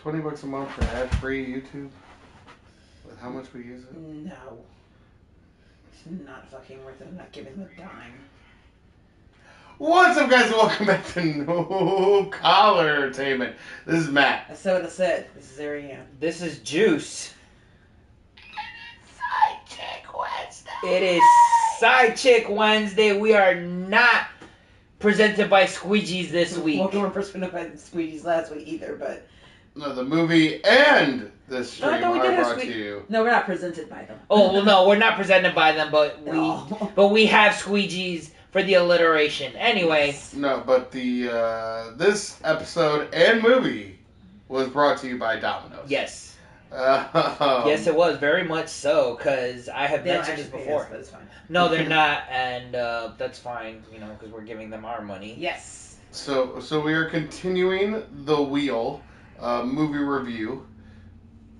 $20 a month for ad-free YouTube? With how much we use it? No. It's not fucking worth it. I'm not giving them a dime. What's up, guys? Welcome back to No Collar Entertainment. This is Matt. That's what I said. This is Ariane. This is Juice. Side Chick Wednesday. It is Side Chick Wednesday. We are not presented by Squeegees this week. Well, we weren't presented by the Squeegees last week either, but... No, the movie and the stream we are did have brought to you. No, we're not presented by them. Oh, well, no, we're not presented by them, but No. we have Squeegees for the alliteration. Anyway. No, but the this episode and movie was brought to you by Domino's. Yes. Yes, it was very much so, because I have mentioned this before. But it's fine. No, they're not, and that's fine, because we're giving them our money. Yes. So we are continuing the Wheel movie review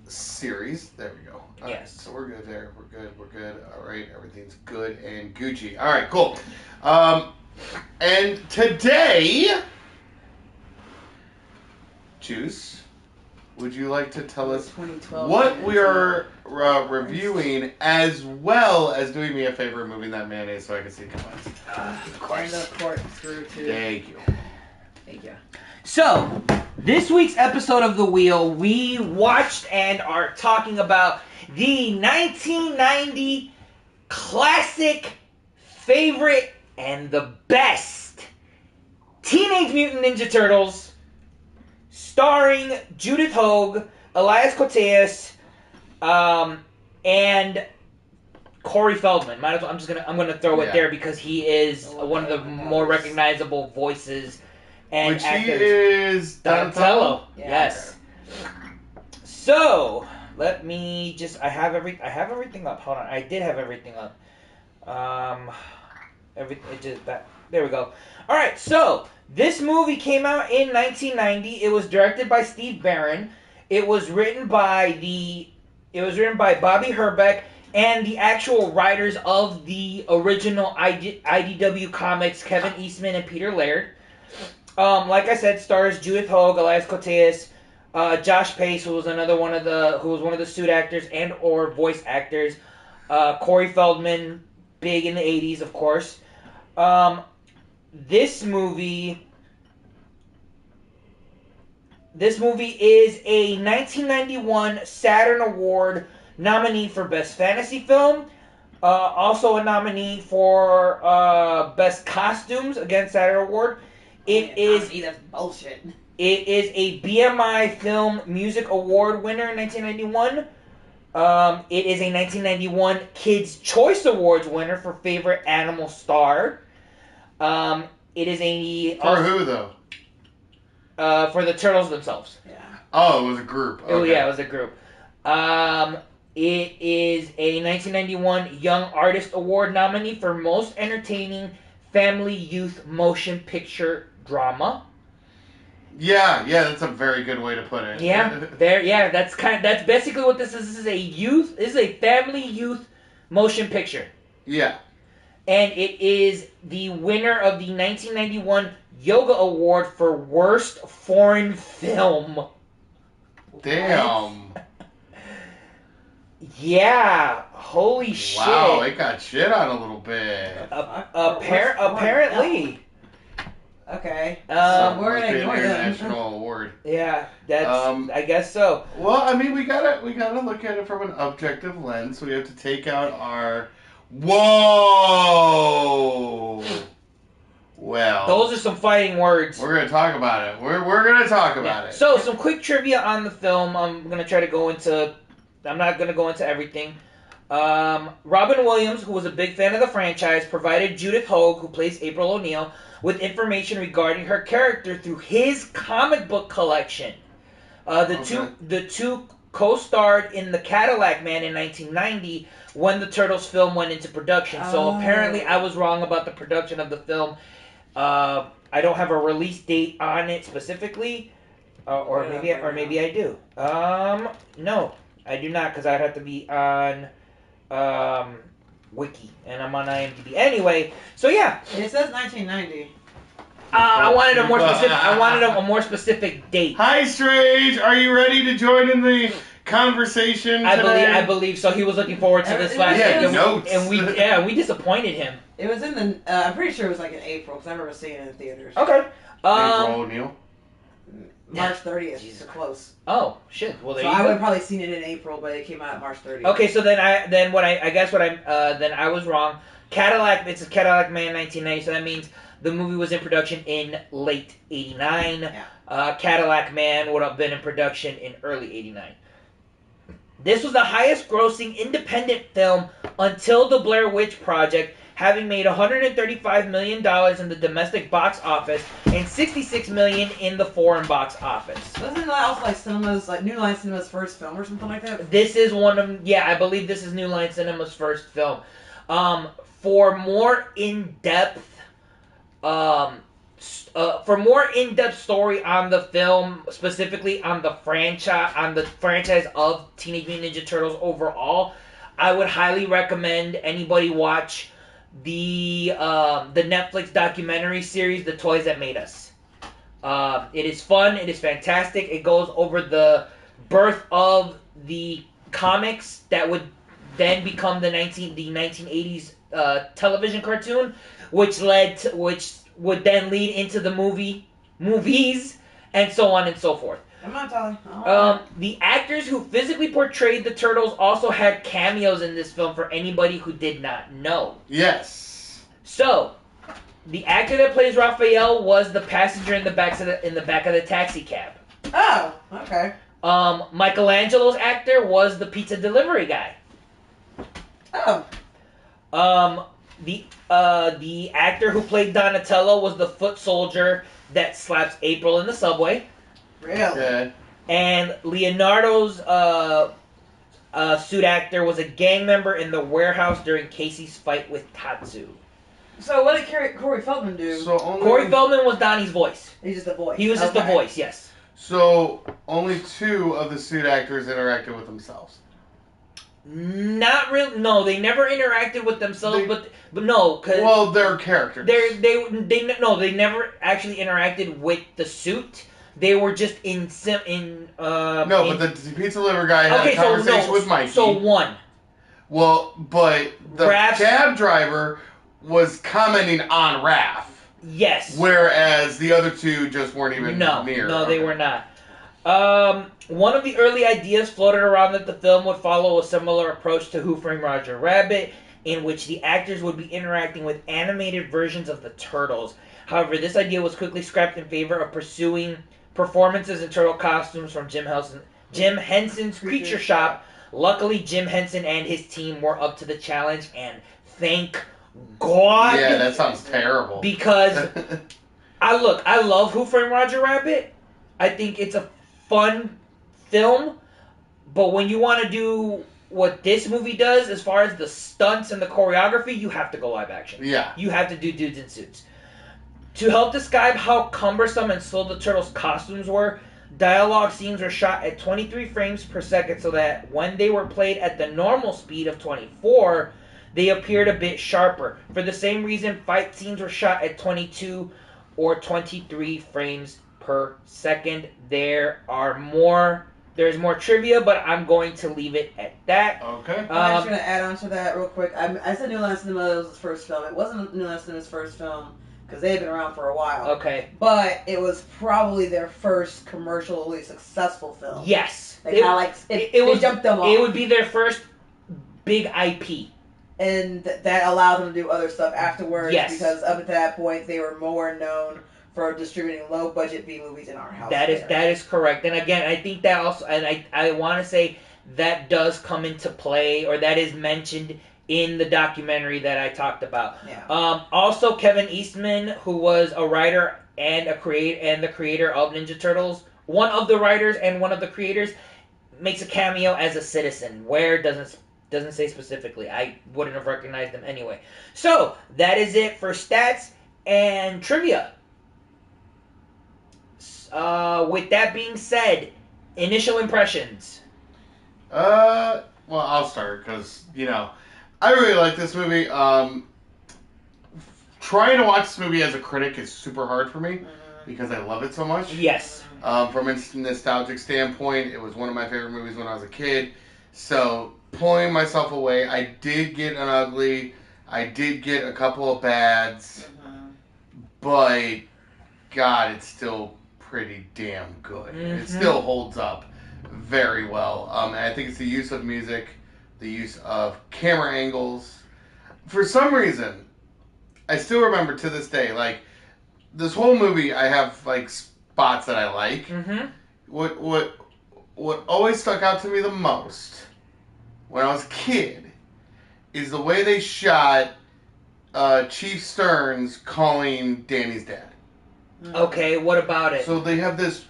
series. There we go. All yes. Right, so we're good there. We're good. All right. Everything's good and Gucci. All right, cool. And today, Juice, would you like to tell us what we are reviewing, as well as doing me a favor moving that mayonnaise so I can see comments? Of course. And the corkscrew, too. Thank you. Thank you. So, this week's episode of The Wheel, we watched and are talking about the 1990 classic, favorite, and the best Teenage Mutant Ninja Turtles, starring Judith Hoag, Elias Koteas, and Corey Feldman. Might as well, I'm gonna throw it there because he is one of the more recognizable voices and Which actors. he is Donatello. Yeah. Yes. So let me just. I have everything up. Hold on. I did have everything up. There we go. All right. So this movie came out in 1990. It was directed by Steve Barron. It was written by Bobby Herbeck and the actual writers of the original IDW comics, Kevin Eastman and Peter Laird. Like I said, stars Judith Hoag, Elias Koteas, Josh Pace, who was one of the suit actors and or voice actors. Corey Feldman, big in the 80s, of course. This movie is a 1991 Saturn Award nominee for Best Fantasy Film. Also a nominee for Best Costumes, again, Saturn Award. That's bullshit. It is a BMI Film Music Award winner in 1991. It is a 1991 Kids' Choice Awards winner for Favorite Animal Star. It is a... For who, though? For the Turtles themselves. Yeah. Oh, it was a group. Okay. Oh, yeah, it was a group. It is a 1991 Young Artist Award nominee for Most Entertaining Family Youth Motion Picture Drama. Yeah, that's a very good way to put it. That's basically what this is. This is a family youth motion picture. Yeah. And it is the winner of the 1991 Yoga Award for Worst Foreign Film. Damn. Yeah, holy shit. Wow, it got shit on a little bit. Apparently. Okay. So we're gonna ignore an them. international award. Yeah, that's. I guess so. Well, I mean, we gotta look at it from an objective lens. So we have to take out our. Whoa. Well, Those are some fighting words. We're gonna talk about it. We're gonna talk about it. So some quick trivia on the film. I'm not gonna go into everything. Robin Williams, who was a big fan of the franchise, provided Judith Hoag, who plays April O'Neil, with information regarding her character through his comic book collection. The two co-starred in The Cadillac Man in 1990 when the Turtles film went into production. So apparently I was wrong about the production of the film. I don't have a release date on it specifically, maybe I do. No, I do not, because I'd have to be on Wiki, and I'm on IMDb. Anyway, so yeah. It says 1990. I wanted a more specific. I wanted a more specific date. Hi, Strange. Are you ready to join in the conversation today? I believe so. He was looking forward to this last week, notes. and we disappointed him. It was in the. I'm pretty sure it was like in April because I remember seeing it in the theaters. Okay. April O'Neil. March 30th. So close. Oh shit! Well, there so you I go. would have probably seen it in April, but it came out March 30th. Okay, so then I was wrong. Cadillac. It's a Cadillac Man 1990. So that means the movie was in production in late '89. Yeah. Cadillac Man would have been in production in early '89. This was the highest grossing independent film until The Blair Witch Project, having made $135 million in the domestic box office and $66 million in the foreign box office. Wasn't that also like New Line Cinema's first film or something like that? This is one of I believe this is New Line Cinema's first film. For more in-depth story on the film, specifically on the franchise of Teenage Mutant Ninja Turtles overall, I would highly recommend anybody watch the Netflix documentary series, The Toys That Made Us. It is fun. It is fantastic. It goes over the birth of the comics that would then become the 1980s television cartoon, which would then lead into the movies, and so on and so forth. I'm not telling. The actors who physically portrayed the Turtles also had cameos in this film for anybody who did not know. Yes. So, the actor that plays Raphael was the passenger in the back of the taxi cab. Oh, okay. Michelangelo's actor was the pizza delivery guy. Oh. The actor who played Donatello was the foot soldier that slaps April in the subway. Really? Okay. And Leonardo's suit actor was a gang member in the warehouse during Casey's fight with Tatsu. So what did Corey Feldman do? Corey Feldman was Donnie's voice. He's just the voice. He was just the voice, yes. So only 2 of the suit actors interacted with themselves. Not really. No, they never interacted with themselves, but no, cause they're characters. They never actually interacted with the suit. They were just but the pizza delivery guy had a conversation with Mikey. So one. Well, but the cab driver was commenting on Raph. Yes. Whereas the other 2 just weren't even near. No, they were not. One of the early ideas floated around that the film would follow a similar approach to Who Framed Roger Rabbit, in which the actors would be interacting with animated versions of the Turtles. However, this idea was quickly scrapped in favor of pursuing performances in turtle costumes from Jim Henson's Creature Shop. Luckily, Jim Henson and his team were up to the challenge, and thank God. Yeah, that sounds terrible. Because I love Who Framed Roger Rabbit. I think it's a fun film, but when you want to do what this movie does as far as the stunts and the choreography, you have to go live action. Yeah. You have to do dudes in suits. To help describe how cumbersome and slow the Turtles' costumes were, dialogue scenes were shot at 23 frames per second so that when they were played at the normal speed of 24, they appeared a bit sharper. For the same reason, fight scenes were shot at 22 or 23 frames per second. There's more trivia, but I'm going to leave it at that. Okay. I'm just going to add on to that real quick. I said New Line Cinema was his first film. It wasn't New Line Cinema's first film because they had been around for a while. Okay. But it was probably their first commercially successful film. Yes. They jumped them off. It would be their first big IP. And that allowed them to do other stuff afterwards. Yes. Because up at that point, they were more known for distributing low-budget B-movies in our house. That is correct. And again, I think that also, and I want to say that does come into play, or that is mentioned in the documentary that I talked about. Yeah. Also, Kevin Eastman, who was a writer and the creator of Ninja Turtles, one of the writers and one of the creators, makes a cameo as a citizen. Where doesn't say specifically. I wouldn't have recognized him anyway. So that is it for stats and trivia. With that being said, initial impressions. Well, I'll start because I really like this movie. trying to watch this movie as a critic is super hard for me because I love it so much. Yes. From a nostalgic standpoint, it was one of my favorite movies when I was a kid. So pulling myself away, I did get an ugly. I did get a couple of bads, but God, it's still pretty damn good. It still holds up very well. And I think it's the use of music, the use of camera angles. For some reason, I still remember to this day, like, this whole movie, I have, like, spots that I like. What always stuck out to me the most when I was a kid is the way they shot Chief Stearns calling Danny's dad. Okay, what about it? So they have this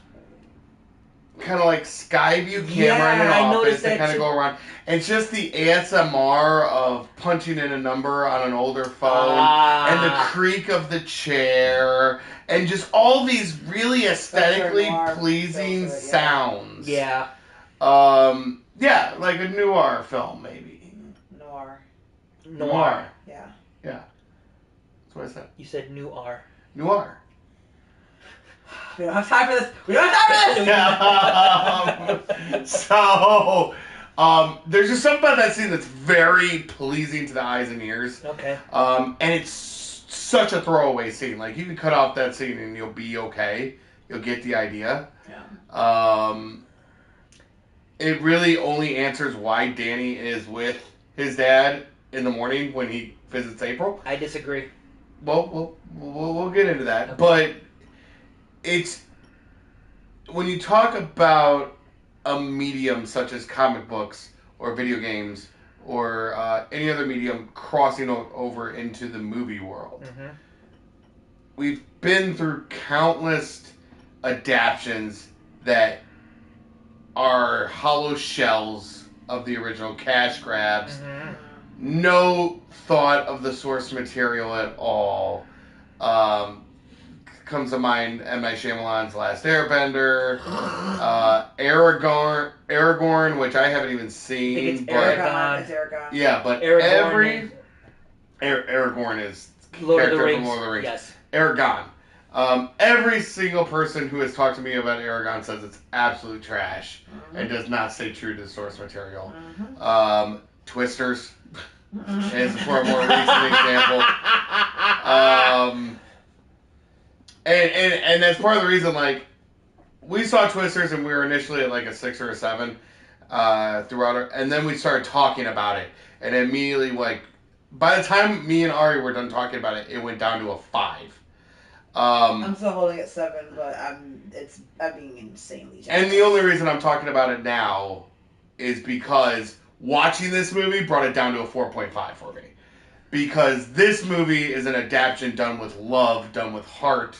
kind of like sky view camera in an office that kind of go around. And it's just the ASMR of punching in a number on an older phone and the creak of the chair and just all these really aesthetically pleasing sounds. Yeah. Yeah, like a noir film, maybe. Noir. Yeah. Yeah. That's what I said. You said noir. Noir. We don't have time for this. We don't have time for this. There's just something about that scene that's very pleasing to the eyes and ears. Okay. And it's such a throwaway scene. Like, you can cut off that scene and you'll be okay. You'll get the idea. Yeah. It really only answers why Danny is with his dad in the morning when he visits April. I disagree. Well, we'll get into that. Okay. But it's when you talk about a medium such as comic books or video games or any other medium crossing over into the movie world. We've been through countless adaptions that are hollow shells of the original, cash grabs. No thought of the source material at all. Comes to mind M. Night Shyamalan's Last Airbender, Aragorn, which I haven't even seen. I think it's but Aragon. It's Aragon. Yeah, but Aragorn Aragorn is Lord of the character Rings. from Lord of the Rings. Yes. Aragon. Every single person who has talked to me about Aragon says it's absolute trash and does not stay true to the source material. Twisters is for a more recent example. And that's part of the reason, like, we saw Twisters and we were initially at like a 6 or a 7 throughout, and then we started talking about it, and immediately, like, by the time me and Ari were done talking about it, it went down to a 5. I'm still holding at 7, but I'm being insanely generous. And the only reason I'm talking about it now is because watching this movie brought it down to a 4.5 for me. Because this movie is an adaptation done with love, done with heart,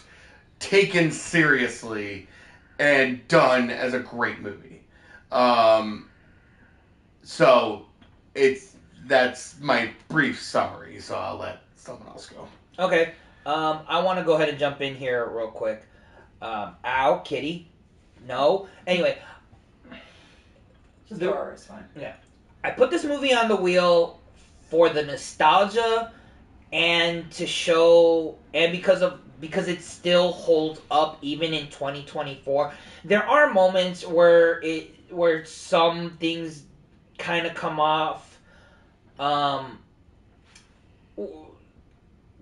taken seriously, and done as a great movie. So that's my brief summary. So I'll let someone else go. Okay. I want to go ahead and jump in here real quick. Ow, kitty. No. Anyway. Just horror is fine. Yeah. I put this movie on the wheel for the nostalgia and to show, and because it still holds up even in 2024. There are moments where some things kind of come off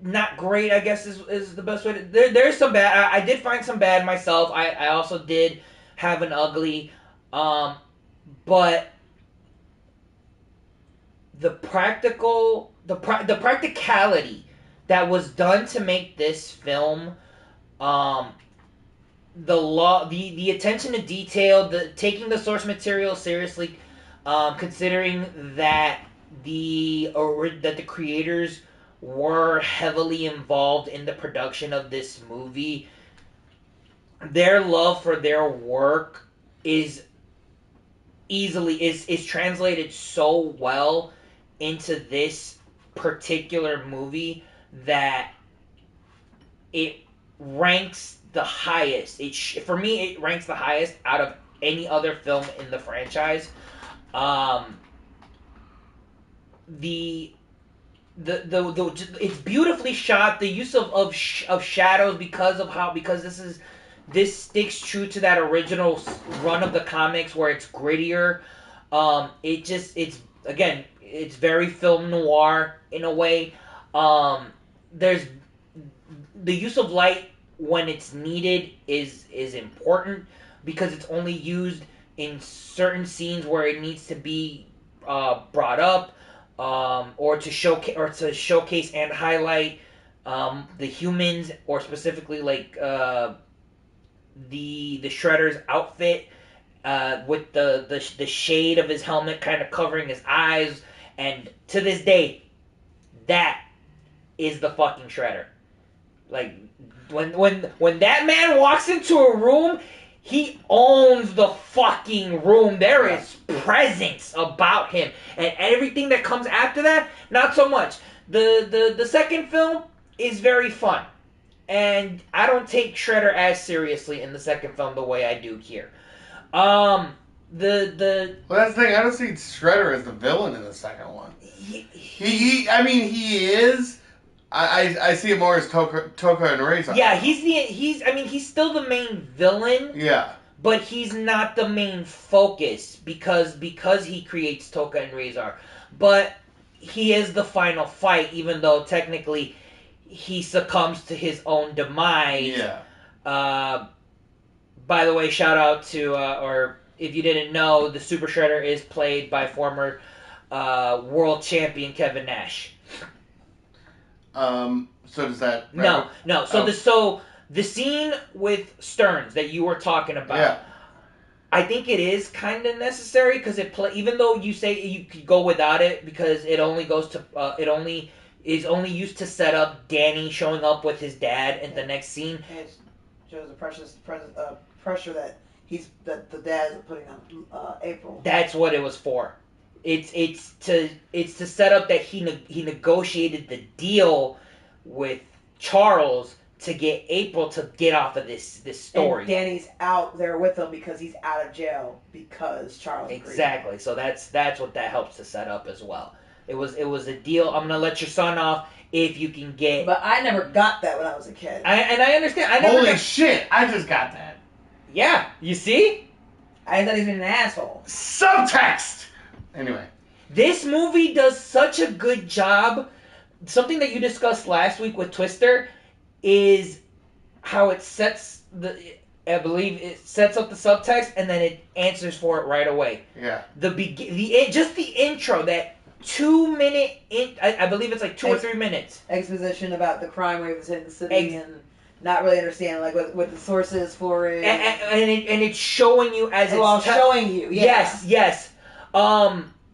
not great, I guess is the best way to... There's some bad... I did find some bad myself. I also did have an ugly. But the practicality that was done to make this film, the attention to detail, taking the source material seriously, considering that the creators were heavily involved in the production of this movie. Their love for their work is translated so well into this particular movie that it ranks the highest. For me, it ranks the highest out of any other film in the franchise. it's beautifully shot. The use of shadows because this sticks true to that original run of the comics where it's grittier. It's very film noir in a way. There's the use of light when it's needed is important because it's only used in certain scenes where it needs to be brought up, or to showcase and highlight the humans, or specifically like the Shredder's outfit, with the shade of his helmet kind of covering his eyes, and to this day, that is the fucking Shredder. Like when that man walks into a room, he owns the fucking room. There is presence about him, and everything that comes after that, not so much. The second film is very fun, and I don't take Shredder as seriously in the second film the way I do here. Well, that's the thing. I don't see Shredder as the villain in the second one. He is. I see it more as Toka and Razor. Yeah, he's still the main villain. Yeah. But he's not the main focus because he creates Toka and Razor. But he is the final fight, even though technically he succumbs to his own demise. Yeah. By the way, shout out to, or if you didn't know, the Super Shredder is played by former world champion Kevin Nash. So does that... No. So the scene with Stearns that you were talking about, yeah. I think it is kind of necessary because even though you say you could go without it because it only goes to is only used to set up Danny showing up with his dad in the next scene. And it shows the pressure that the dad is putting on April. That's what it was for. It's to set up that he negotiated the deal with Charles to get April to get off of this story. And Danny's out there with him because he's out of jail because Charles agreed. Exactly. So that's what that helps to set up as well. It was a deal. I'm gonna let your son off if you can get. But I never got that when I was a kid. I understand. Holy shit! I just got that. Yeah. You see? I thought he was being an asshole. Subtext. Anyway, this movie does such a good job. Something that you discussed last week with Twister is how it sets I believe it sets up the subtext and then it answers for it right away. Yeah. Just the intro, that 2 minute, I believe it's like 2 or 3 minutes. Exposition about the crime wave that's in the city and not really understanding like what the source is for it. And it's showing you as it's showing you. Yeah. Yes.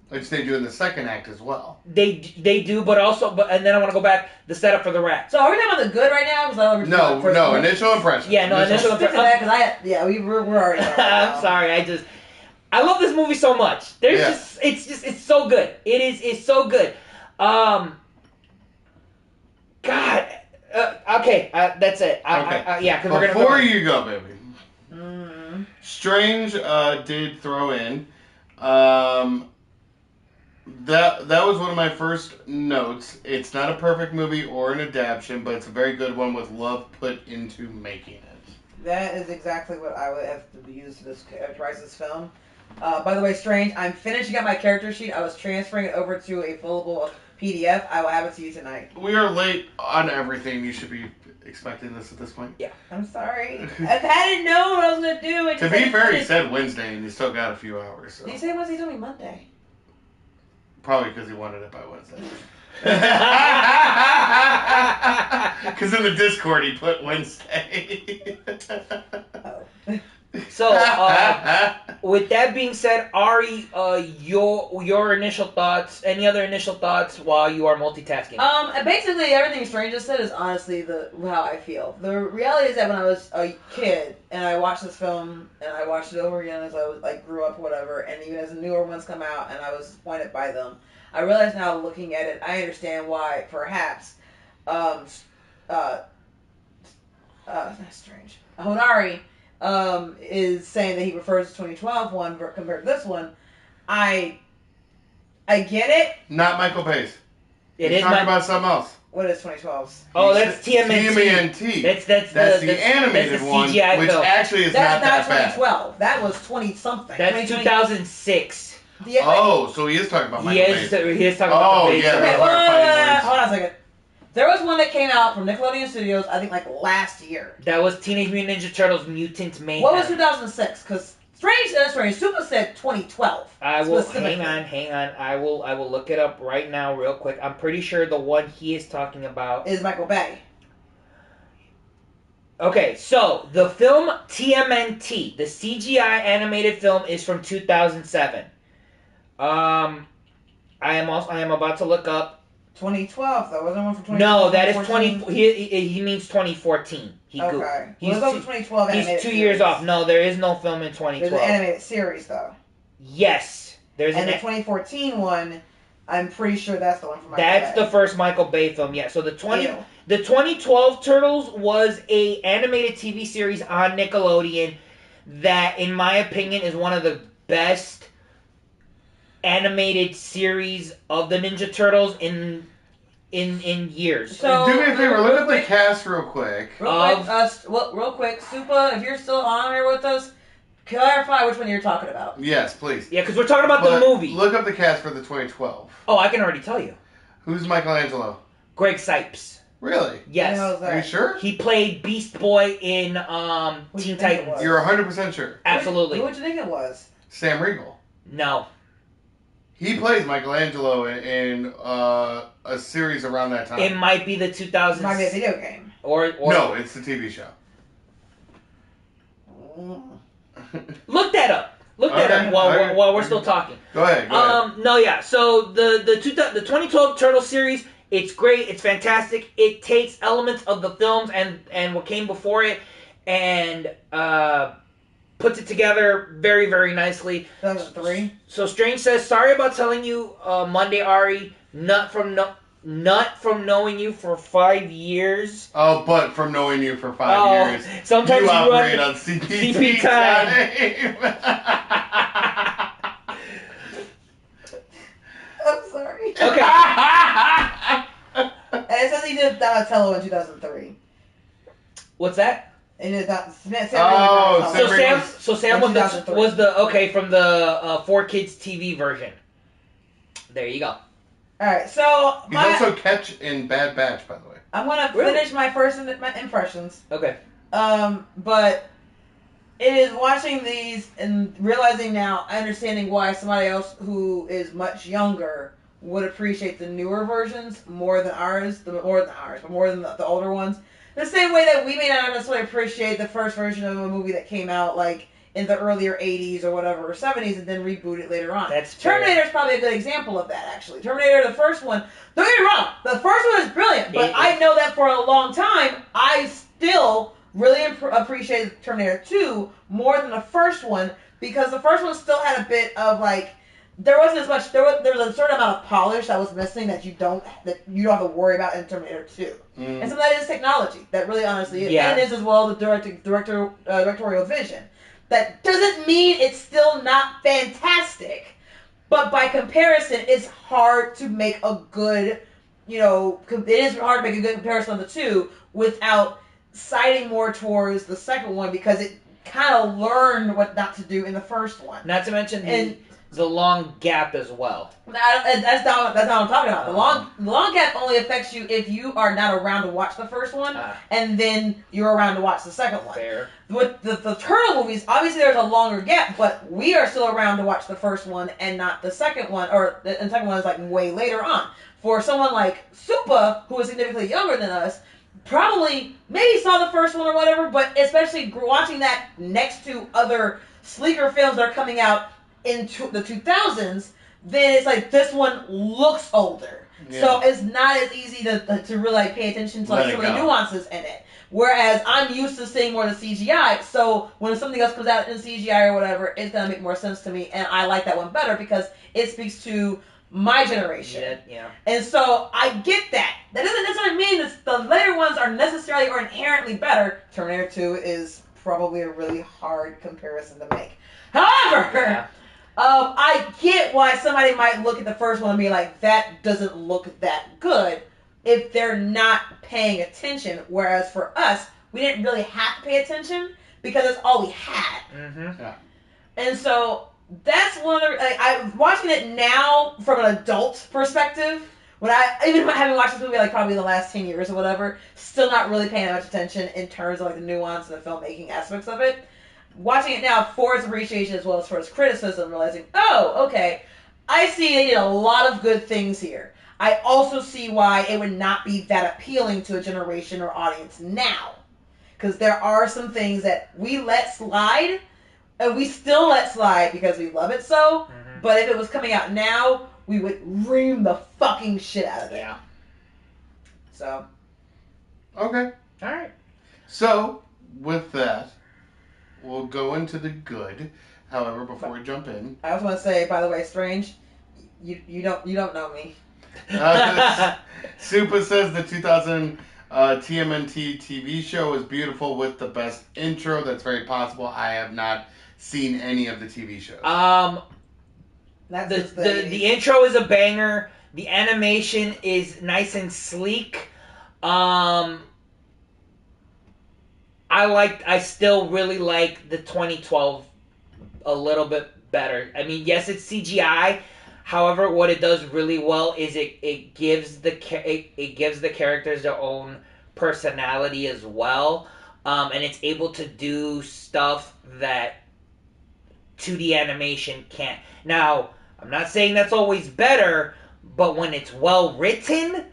Which they do in the second act as well. They do, and then I want to go back the setup for the rat. So are we talking about the good right now? No, initial impression. Yeah, initial impression. We're already. I'm sorry, I love this movie so much. It's so good. It's so good. God. Okay, that's it. Okay. Because we're gonna. Before you go, baby. Mm-hmm. Strange did throw in. That was one of my first notes. It's not a perfect movie or an adaptation, but it's a very good one with love put into making it. That is exactly what I would have to use to characterize this film. By the way, Strange, I'm finishing up my character sheet. I was transferring it over to a fillable PDF. I will have it to you tonight. We are late on everything. You should be expecting this at this point. Yeah. I'm sorry. I didn't know what I was going to do. To be fair, he said Wednesday, and he still got a few hours. So. Did he say Wednesday? He told me Monday. Probably because he wanted it by Wednesday. Because in the Discord he put Wednesday. Oh. So, with that being said, Ari, your initial thoughts, any other initial thoughts while you are multitasking? Basically everything Strange just said is honestly how I feel. The reality is that when I was a kid and I watched this film and I watched it over again as I grew up or whatever, and even as newer ones come out and I was disappointed by them, I realize now looking at it, I understand why perhaps Strange Hodari is saying that he prefers the 2012 one compared to this one. I get it. Not Michael Bay's. It He's is talking about something else. What is 2012's? Oh, that's TMNT. TMNT. That's the animated one, CGI which film. actually is That's not not that 2012. That was 20-something. That's 2006. Oh, so he is talking about Michael Bay. He is talking about the Bay. Yeah, Okay, words. hold on a second. There was one that came out from Nickelodeon Studios, I think, like last year. That was Teenage Mutant Ninja Turtles Mutant Mayhem. What was 2006? Because Strange Super said 2012. I will hang on. I will look it up right now, real quick. I'm pretty sure the one he is talking about is Michael Bay. Okay, so the film TMNT, the CGI animated film, is from 2007. I am about to look up. 2012 though, wasn't one from 2012? No, that is 20. He means 2014. Okay. He's 2012 he's 2 years off. No, there is no film in 2012. There's an animated series though. Yes, there's the 2014 one. I'm pretty sure that's the one from Michael That's Bay. the first Michael Bay film. Yeah. So the 2012 Turtles was a animated TV series on Nickelodeon that, in my opinion, is one of the best animated series of the Ninja Turtles in years. So, do me a favor, look at the cast real quick. Real quick, Supa, if you're still on here with us, clarify which one you're talking about. Yes, please. Yeah, because we're talking about the movie. Look up the cast for the 2012. Oh, I can already tell you. Who's Michelangelo? Greg Sipes. Really? Yes. Are you sure? He played Beast Boy in Teen Titans. You're 100% sure? Absolutely. Who would you think it was? Sam Riegel. No. He plays Michelangelo in a series around that time. It might be the 2000s. It might be a video game. Or no, it's the TV show. Look that up. Look that up while we're still talking. Go ahead. No, yeah. So the 2012 Turtle series, it's great. It's fantastic. It takes elements of the films and what came before it and puts it together very, very nicely. 2003. So Strange says, "Sorry about telling you Monday, Ari. Nut from knowing you for 5 years." Oh, but from knowing you for 5 years, sometimes you operate on CP time. I'm sorry. Okay. And it says he did Donatello in 2003. What's that? And it Sam was the from the 4Kids TV version. There you go. Alright, so he's also Ketch in Bad Batch, by the way. I'm gonna finish my first impressions. Okay. But it is watching these and realizing now, understanding why somebody else who is much younger would appreciate the newer versions more than ours, but more than the older ones. The same way that we may not necessarily appreciate the first version of a movie that came out like in the earlier 80s or whatever, or 70s, and then reboot it later on. Terminator is probably a good example of that, actually. Terminator, the first one, don't get me wrong, the first one is brilliant, but I know that for a long time, I still really appreciated Terminator 2 more than the first one, because the first one still had a bit of like, there wasn't as much. There was a certain amount of polish that was missing that you don't have to worry about in Terminator 2. And some of that is technology. That really, honestly, is. And it is as well the directorial vision. That doesn't mean it's still not fantastic, but by comparison, it's hard to make a good. It is hard to make a good comparison of the two without siding more towards the second one, because it kind of learned what not to do in the first one. Not to mention the long gap as well. That's not what I'm talking about. The long gap only affects you if you are not around to watch the first one, and then you're around to watch the second one. Fair. With the Turtle movies, obviously there's a longer gap, but we are still around to watch the first one and not the second one, and the second one is like way later on. For someone like Supa, who is significantly younger than us, probably maybe saw the first one or whatever, but especially watching that next to other sleeker films that are coming out into the 2000s, then it's like this one looks older. Yeah. So it's not as easy to really pay attention to some of the nuances in it. Whereas I'm used to seeing more of the CGI, so when something else comes out in CGI or whatever, it's going to make more sense to me, and I like that one better because it speaks to my generation. Yeah. And so I get that. That doesn't necessarily mean that the later ones are necessarily or inherently better. Terminator 2 is probably a really hard comparison to make. However, I get why why somebody might look at the first one and be like, that doesn't look that good if they're not paying attention. Whereas for us, we didn't really have to pay attention because that's all we had. Mm-hmm. Yeah. And so that's one of the... I'm watching it now from an adult perspective. When even having watched this movie like probably the last 10 years or whatever, still not really paying much attention in terms of like the nuance and the filmmaking aspects of it. Watching it now for its appreciation as well as for its criticism, realizing, oh, okay, I see they did a lot of good things here. I also see why it would not be that appealing to a generation or audience now. Because there are some things that we let slide, and we still let slide because we love it so, but if it was coming out now, we would ream the fucking shit out of it. Yeah. So. Okay. All right. So, with that, we'll go into the good. However, before we jump in, I also want to say, by the way, Strange, you don't know me. Supa says the 2000 TMNT TV show is beautiful with the best intro. That's very possible. I have not seen any of the TV shows. The intro is a banger. The animation is nice and sleek. I still really like the 2012 a little bit better. I mean, yes, it's CGI. However, what it does really well is it gives the characters their own personality as well, and it's able to do stuff that 2D animation can't. Now, I'm not saying that's always better, but when it's well written,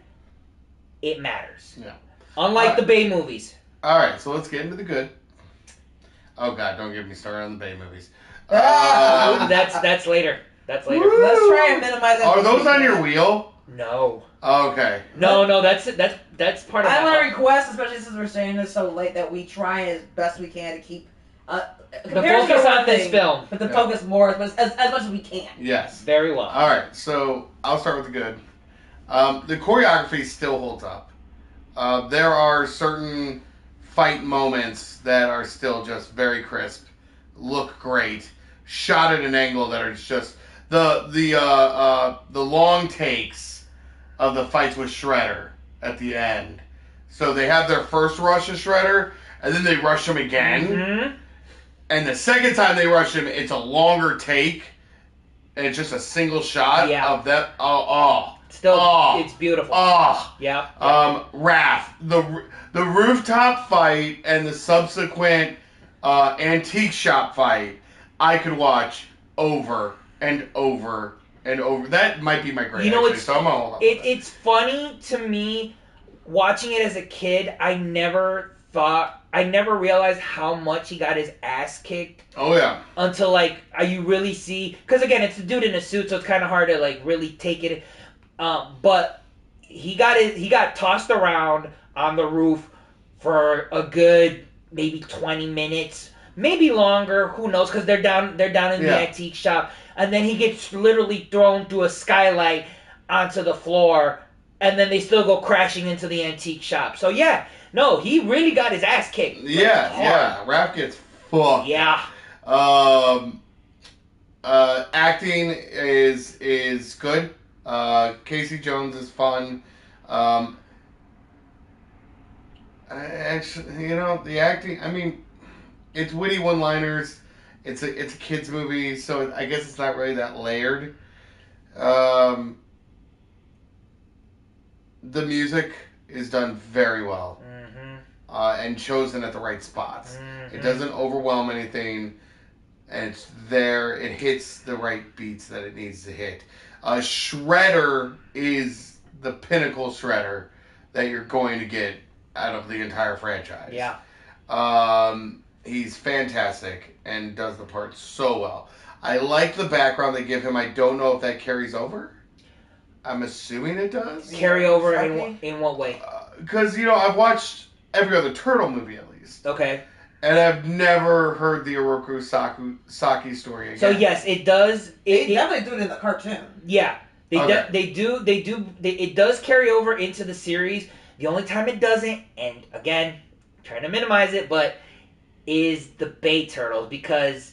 it matters. Yeah. Unlike the Bay movies. All right, so let's get into the good. Oh God, don't get me started on the Bay movies. That's later. That's later. Woo! Let's try and minimize that. Are those on your wheel? No. Okay. No, that's part of. I want to request, especially since we're staying this so late, that we try as best we can to keep the focus on this film, but the focus more as much as we can. Yes. Very well. All right, so I'll start with the good. The choreography still holds up. There are certain fight moments that are still just very crisp, look great, shot at an angle that are just the long takes of the fights with Shredder at the end. So they have their first rush of Shredder, and then they rush him again. Mm-hmm. And the second time they rush him, it's a longer take, and it's just a single shot of that. It's beautiful. Yeah. Raph, the rooftop fight and the subsequent antique shop fight, I could watch over and over and over. That might be my grade. It's funny to me watching it as a kid. I never realized how much he got his ass kicked. Oh yeah. Until you really see, because again, it's a dude in a suit, so it's kind of hard to really take it. But he got tossed around on the roof for a good maybe 20 minutes, maybe longer. Who knows? Because they're down in the antique shop, and then he gets literally thrown through a skylight onto the floor, and then they still go crashing into the antique shop. So yeah, no, he really got his ass kicked. Yeah. Raph gets fucked. Yeah. Acting is good. Casey Jones is fun. Actually, the acting. I mean, it's witty one-liners. It's a kids movie, so I guess it's not really that layered. The music is done very well, and chosen at the right spots. It doesn't overwhelm anything, and it's there. It hits the right beats that it needs to hit. Shredder is the pinnacle Shredder that you're going to get out of the entire franchise. Yeah. He's fantastic and does the part so well. I like the background they give him. I don't know if that carries over. I'm assuming it does. Carry over in what way? Because, I've watched every other Turtle movie at least. Okay. And I've never heard the Oroku Saki story again. So yes, it does. They definitely do it in the cartoon. Yeah, they do. It does carry over into the series. The only time it doesn't, and again, trying to minimize it, but is the Bay Turtles, because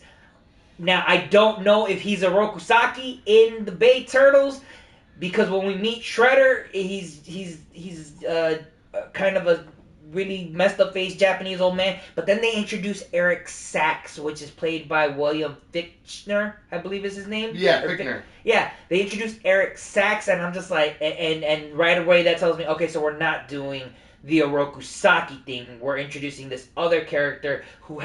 Now I don't know if he's a Rokusaki in the Bay Turtles, because when we meet Shredder, he's kind of a really messed up face Japanese old man. But then they introduce Eric Sachs, which is played by William Fichtner, I believe is his name. Yeah, Fichtner. Yeah, they introduced Eric Sachs, and I'm just like, and right away that tells me, okay, so we're not doing the Orokusaki thing. We're introducing this other character who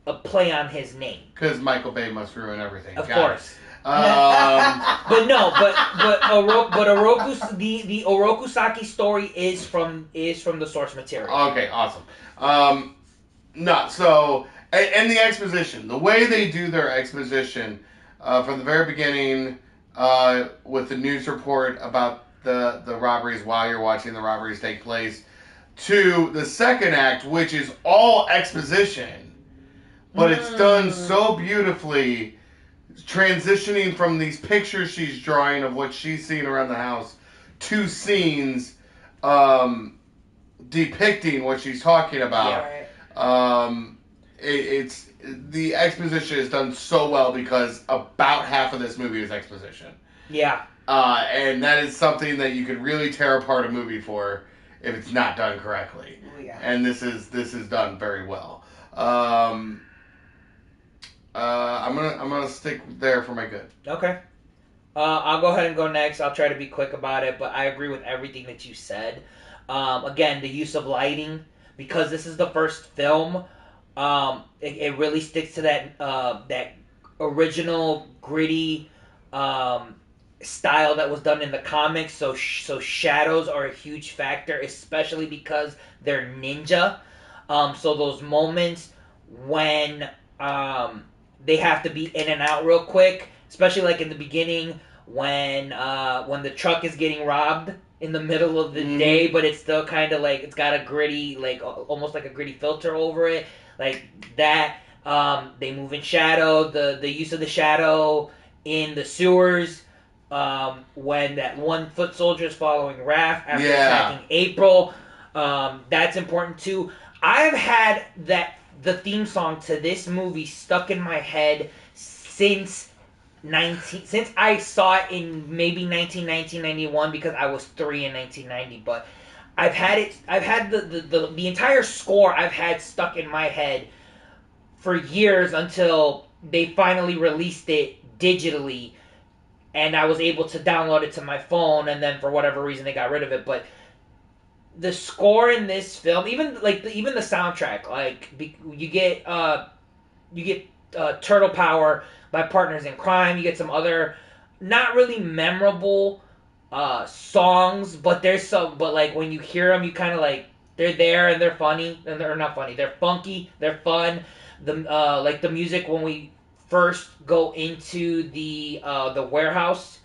a play on his name. Because Michael Bay must ruin everything. Of Got course. It. But no, the Orokusaki story is from the source material. Okay, awesome. No, so and the exposition, the way they do their exposition, from the very beginning, with the news report about the robberies while you're watching the robberies take place, to the second act, which is all exposition, but it's done so beautifully. Transitioning from these pictures she's drawing of what she's seeing around the house to scenes depicting what she's talking about. Yeah, right. It's the exposition is done so well because about half of this movie is exposition. Yeah. And that is something that you could really tear apart a movie for if it's not done correctly. Oh, yeah. And this is done very well. I'm gonna stick there for my good. Okay. I'll go ahead and go next. I'll try to be quick about it, but I agree with everything that you said. Again, the use of lighting, because this is the first film, it really sticks to that original gritty style that was done in the comics. So shadows are a huge factor, especially because they're ninja. So those moments when they have to be in and out real quick, especially like in the beginning when the truck is getting robbed in the middle of the day, but it's still kind of like it's got a gritty, like almost like a gritty filter over it, like that. They move in shadow. The use of the shadow in the sewers, when that one foot soldier is following Raph after attacking April, that's important too. I've had the theme song to this movie stuck in my head since I saw it in maybe 1991, because I was 3 in 1990. But I've had the entire score I've had stuck in my head for years until they finally released it digitally, and I was able to download it to my phone, and then for whatever reason they got rid of it. But the score in this film, even the soundtrack, like you get Turtle Power by Partners in Crime. You get some other not really memorable songs, but there's some. But like when you hear them, you kind of like they're there and they're funny, and they're not funny. They're funky. They're fun. Like the music when we first go into the warehouse,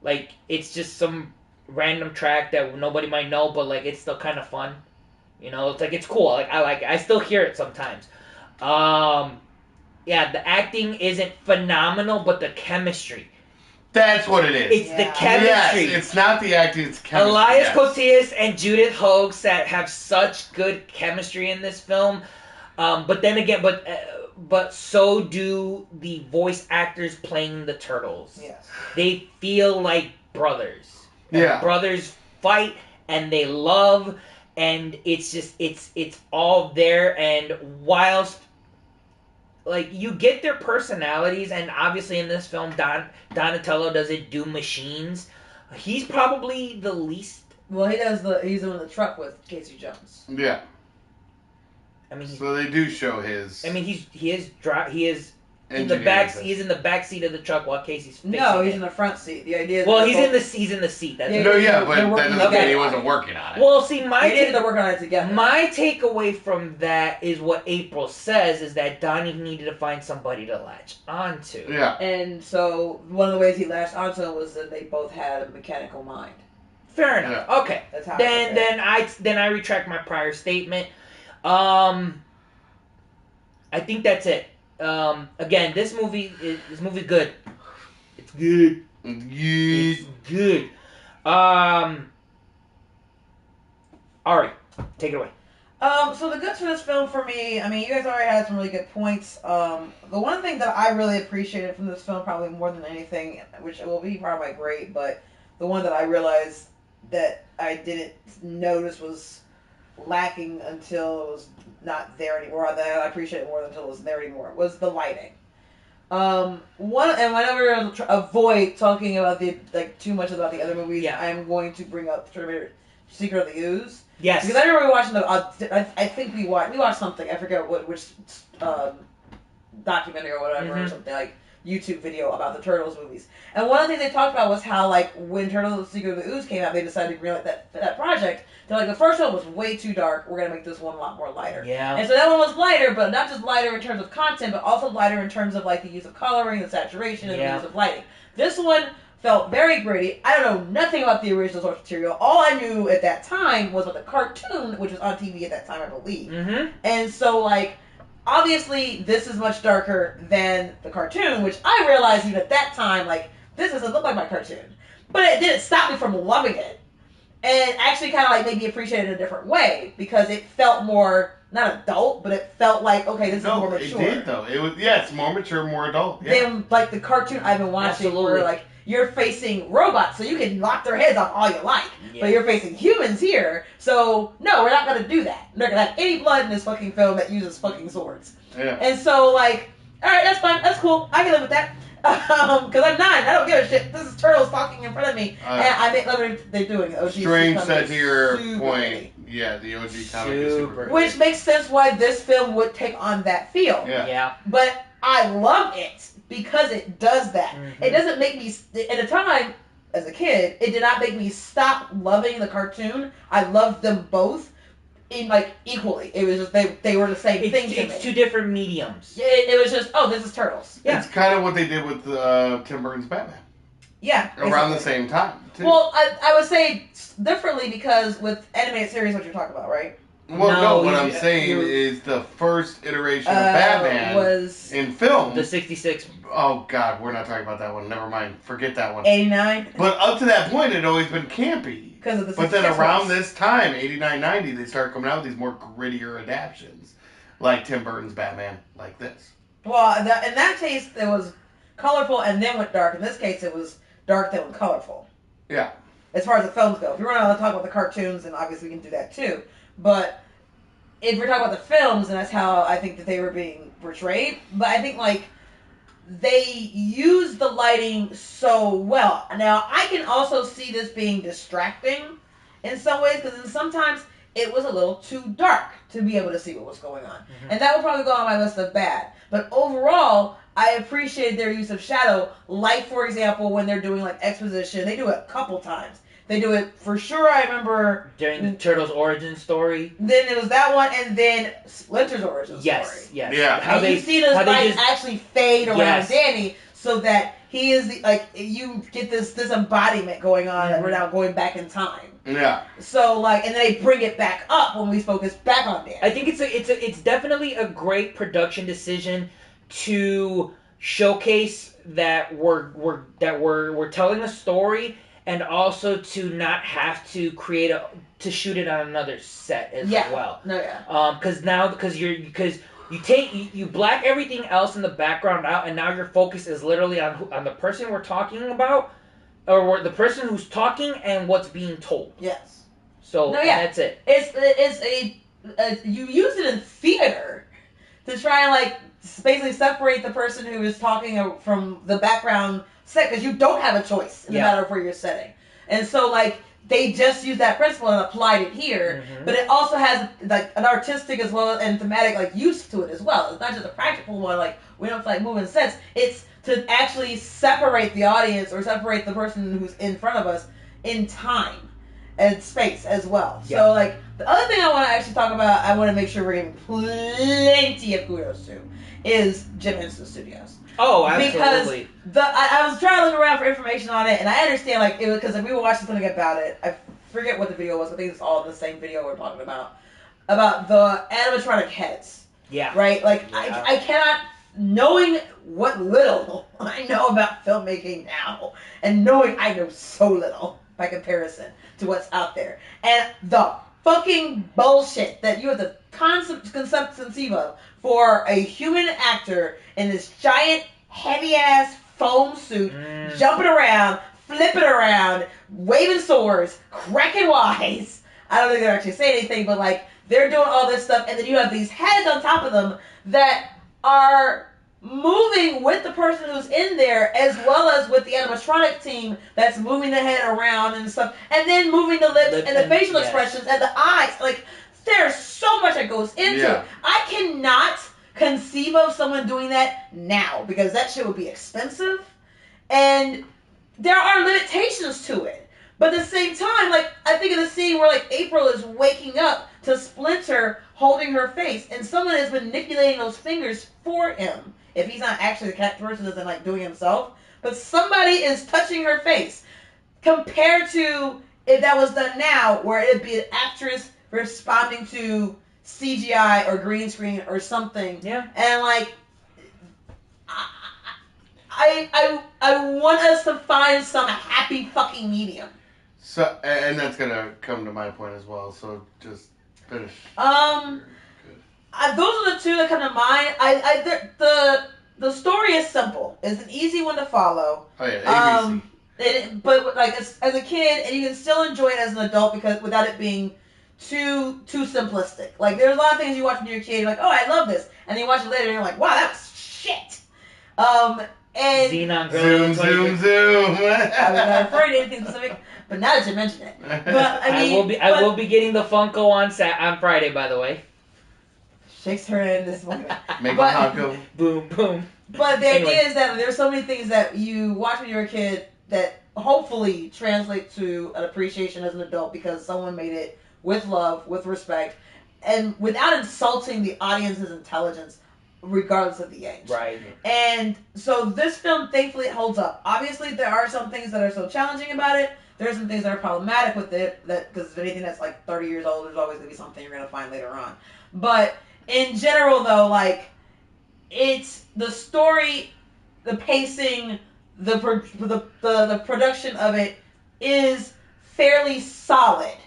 like it's just some random track that nobody might know, but like it's still kind of fun, it's like it's cool. Like I like it. I still hear it sometimes. Yeah, the acting isn't phenomenal, but the chemistry, that's what it is. It's the chemistry. Yes, it's not the acting, it's chemistry. Elias Koteas and Judith Hogue have such good chemistry in this film, but then again, but so do the voice actors playing the turtles. Yes, they feel like brothers. Yeah. Brothers fight and they love, and it's just it's all there. And whilst like you get their personalities, and obviously in this film Donatello doesn't do machines. He's probably the least. Well, he's in the truck with Casey Jones. Yeah. I mean, so they do show his. I mean, he is in the back. He's in the back seat of the truck while Casey's fixing he's in the front seat. The idea. Well, he's in the seat. That's but that doesn't mean he wasn't working on it. Well, see, they're working on it together. My takeaway from that is what April says is that Donnie needed to find somebody to latch onto. Yeah. And so one of the ways he latched onto him was that they both had a mechanical mind. Fair enough. Yeah. Okay. That's how. Then I retract my prior statement. I think that's it. Again, this movie good. It's good. It's good. Ari, take it away. So the goods for this film for me, I mean, you guys already had some really good points. The one thing that I really appreciated from this film, probably more than anything, which will be part of my grade, but the one that I realized that I didn't notice was lacking until it was not there anymore, that I appreciate it more until it was there anymore, was the lighting. Whenever I avoid talking about too much about the other movies, I'm going to bring up Secret of the Ooze. Yes. Because I remember watching I think we watched something. I forget which documentary or whatever, or something like YouTube video about the Turtles movies. And one of the things they talked about was how when Turtles: Secret of the Ooze came out, they decided to greenlight that project. They're the first one was way too dark. We're gonna make this one a lot more lighter. Yeah. And so that one was lighter, but not just lighter in terms of content, but also lighter in terms of the use of coloring, the saturation, and the use of lighting. This one felt very gritty. I don't know nothing about the original source material. All I knew at that time was about the cartoon, which was on TV at that time, I believe. Mm-hmm. And so, obviously, this is much darker than the cartoon, which I realized even at that time, this doesn't look like my cartoon. But it didn't stop me from loving it. And actually kind of made me appreciate it in a different way, because it felt more, not adult, but it felt okay, this is more mature. It did, though. It's more mature, more adult. Yeah. Than, the cartoon I've been watching, where, you're facing robots, so you can knock their heads off all you like. Yeah. But you're facing humans here, so no, we're not going to do that. We're not going to have any blood in this fucking film that uses fucking swords. Yeah. And so, alright, that's fine, that's cool, I can live with that. Because I'm 9, I don't give a shit. This is Turtles talking in front of me, and I make what they're doing. OG strange set to your point. Yeah, the OG comic is super. Which makes sense why this film would take on that feel. Yeah. But I love it because it does that. Mm-hmm. It doesn't make me, at the time, as a kid, it did not make me stop loving the cartoon. I loved them both in equally. It was just they were the same thing to me. It's two different mediums. It was just, this is Turtles. Yeah. It's kind of what they did with Tim Burton's Batman. Yeah. Around the same time, too. Well, I would say differently, because with animated series, what you're talking about, right? Well, no, what I'm saying is the first iteration of Batman was in film. The 66. Oh, God, we're not talking about that one. Never mind. Forget that one. 89. But up to that point, it had always been campy. Because of the 66 But then around this time, 89, 90, they started coming out with these more grittier adaptions. Like Tim Burton's Batman, like this. Well, in that case, it was colorful and then went dark. In this case, it was dark then went colorful. Yeah. As far as the films go. If you want to talk about the cartoons, then obviously we can do that too. But if we're talking about the films, and that's how I think that they were being portrayed, but I think they use the lighting so well. Now, I can also see this being distracting in some ways, because sometimes it was a little too dark to be able to see what was going on. Mm-hmm. And that would probably go on my list of bad. But overall, I appreciate their use of shadow, for example, when they're doing exposition. They do it a couple times. They do it for sure. I remember during the Turtles' origin story. Then it was that one, and then Splinter's origin story. Yes. Yeah. How you see those lights actually fade around Danny, so that he is you get this embodiment going on, and we're now going back in time. Yeah. So and then they bring it back up when we focus back on Danny. I think it's definitely a great production decision to showcase that we're telling a story. And also to not have to to shoot it on another set as well. No, yeah. Because you black everything else in the background out, and now your focus is literally on the person we're talking about, or the person who's talking and what's being told. Yes. So that's it. It's you use it in theater to try and basically separate the person who is talking from the background set, because you don't have a choice in the matter of where you're setting. And so they just used that principle and applied it here, but it also has an artistic as well and thematic use to it as well. It's not just a practical one, we don't moving sets. It's to actually separate the audience or separate the person who's in front of us in time and space as well. Yeah. So the other thing I want to actually talk about, I want to make sure we're giving plenty of kudos to, is Jim Henson Studios. Oh, absolutely. Because I was trying to look around for information on it, and I understand because we were watching something about it. I forget what the video was. I think it's all the same video we're talking about the animatronic heads. Yeah. Right. I cannot, knowing what little I know about filmmaking now, and knowing I know so little by comparison to what's out there, and the fucking bullshit that you have the conceive of for a human actor in this giant, heavy-ass foam suit, jumping around, flipping around, waving swords, cracking wise. I don't think they're actually saying anything, but like, they're doing all this stuff, and then you have these heads on top of them that are moving with the person who's in there, as well as with the animatronic team that's moving the head around and stuff, and then moving the lips and the facial expressions and the eyes. Like, there's so much that goes into it. I cannot conceive of someone doing that now, because that shit would be expensive, and there are limitations to it. But at the same time, like, I think of the scene where, like, April is waking up to Splinter holding her face, and someone is manipulating those fingers for him. If he's not actually the cat person, isn't, like, doing it himself. But somebody is touching her face. Compared to if that was done now, where it'd be an actress responding to CGI or green screen or something. Yeah. And, like, I want us to find some happy fucking medium. So, and that's gonna come to my point as well. So just finish. Those are the two that come to mind. The story is simple. It's an easy one to follow. Oh yeah, ABC. But like as a kid, and you can still enjoy it as an adult because without it being too simplistic. Like there's a lot of things you watch when you're a kid, you're like, oh, I love this, and then you watch it later, and you're like, wow, that was shit. And Xenon zoom. I was not referring to anything specific, but now that you mention it. But I mean, I will be getting the Funko on Friday, by the way. Shakes her hand this morning. Make a Funko. Boom, boom. But the idea is that there's so many things that you watch when you're a kid that hopefully translate to an appreciation as an adult because someone made it with love, with respect, and without insulting the audience's intelligence, regardless of the age. Right. And so this film, thankfully, holds up. Obviously, there are some things that are so challenging about it. There are some things that are problematic with it, because if anything that's like 30 years old, there's always going to be something you're going to find later on. But in general, though, like, it's the story, the pacing, the production of it is fairly solid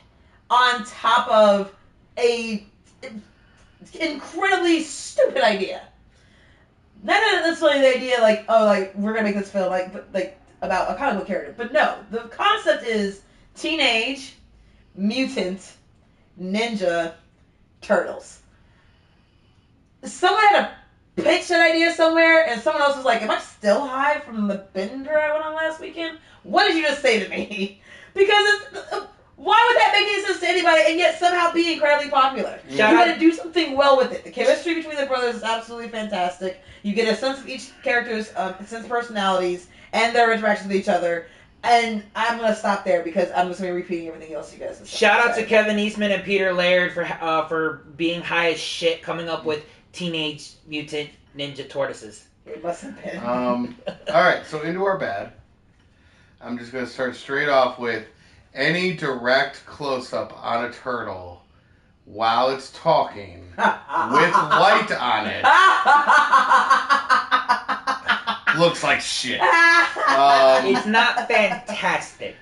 on top of a incredibly stupid idea. Not necessarily the idea like, oh, like, we're gonna make this film about a comic book character. But no, the concept is teenage, mutant, ninja, turtles. Someone had to pitch that idea somewhere, and someone else was like, am I still high from the bender I went on last weekend? What did you just say to me? Because why would that make any sense to anybody and yet somehow be incredibly popular? You got to do something well with it. The chemistry between the brothers is absolutely fantastic. You get a sense of each character's sense of personalities and their interactions with each other. And I'm going to stop there because I'm just going to be repeating everything else you guys have said. Shout out to Kevin Eastman and Peter Laird for being high as shit coming up with Teenage Mutant Ninja Tortoises. It must have been. All right, so into our bad. I'm just going to start straight off with any direct close-up on a turtle while it's talking with light on it looks like shit. It's not fantastic.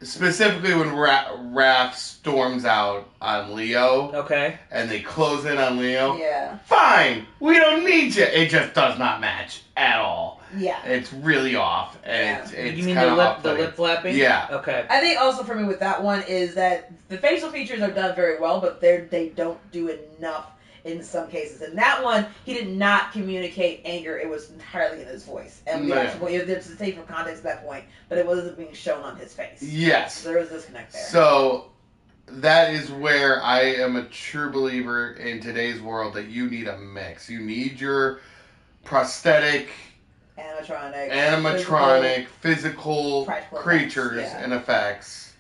Specifically when Raph storms out on Leo. Okay. And they close in on Leo. Yeah. Fine. We don't need you. It just does not match at all. Yeah. It's really off. And Yeah. it's You mean the lip flapping? Yeah. Okay. I think also for me with that one is that the facial features are done very well, but they don't do enough in some cases. In that one, he did not communicate anger. It was entirely in his voice. And we actually, there's a tape for context at that point, but it wasn't being shown on his face. Yes. So there was a disconnect there. So that is where I am a true believer in today's world that you need a mix. You need your prosthetic, animatronic, physical creatures and effects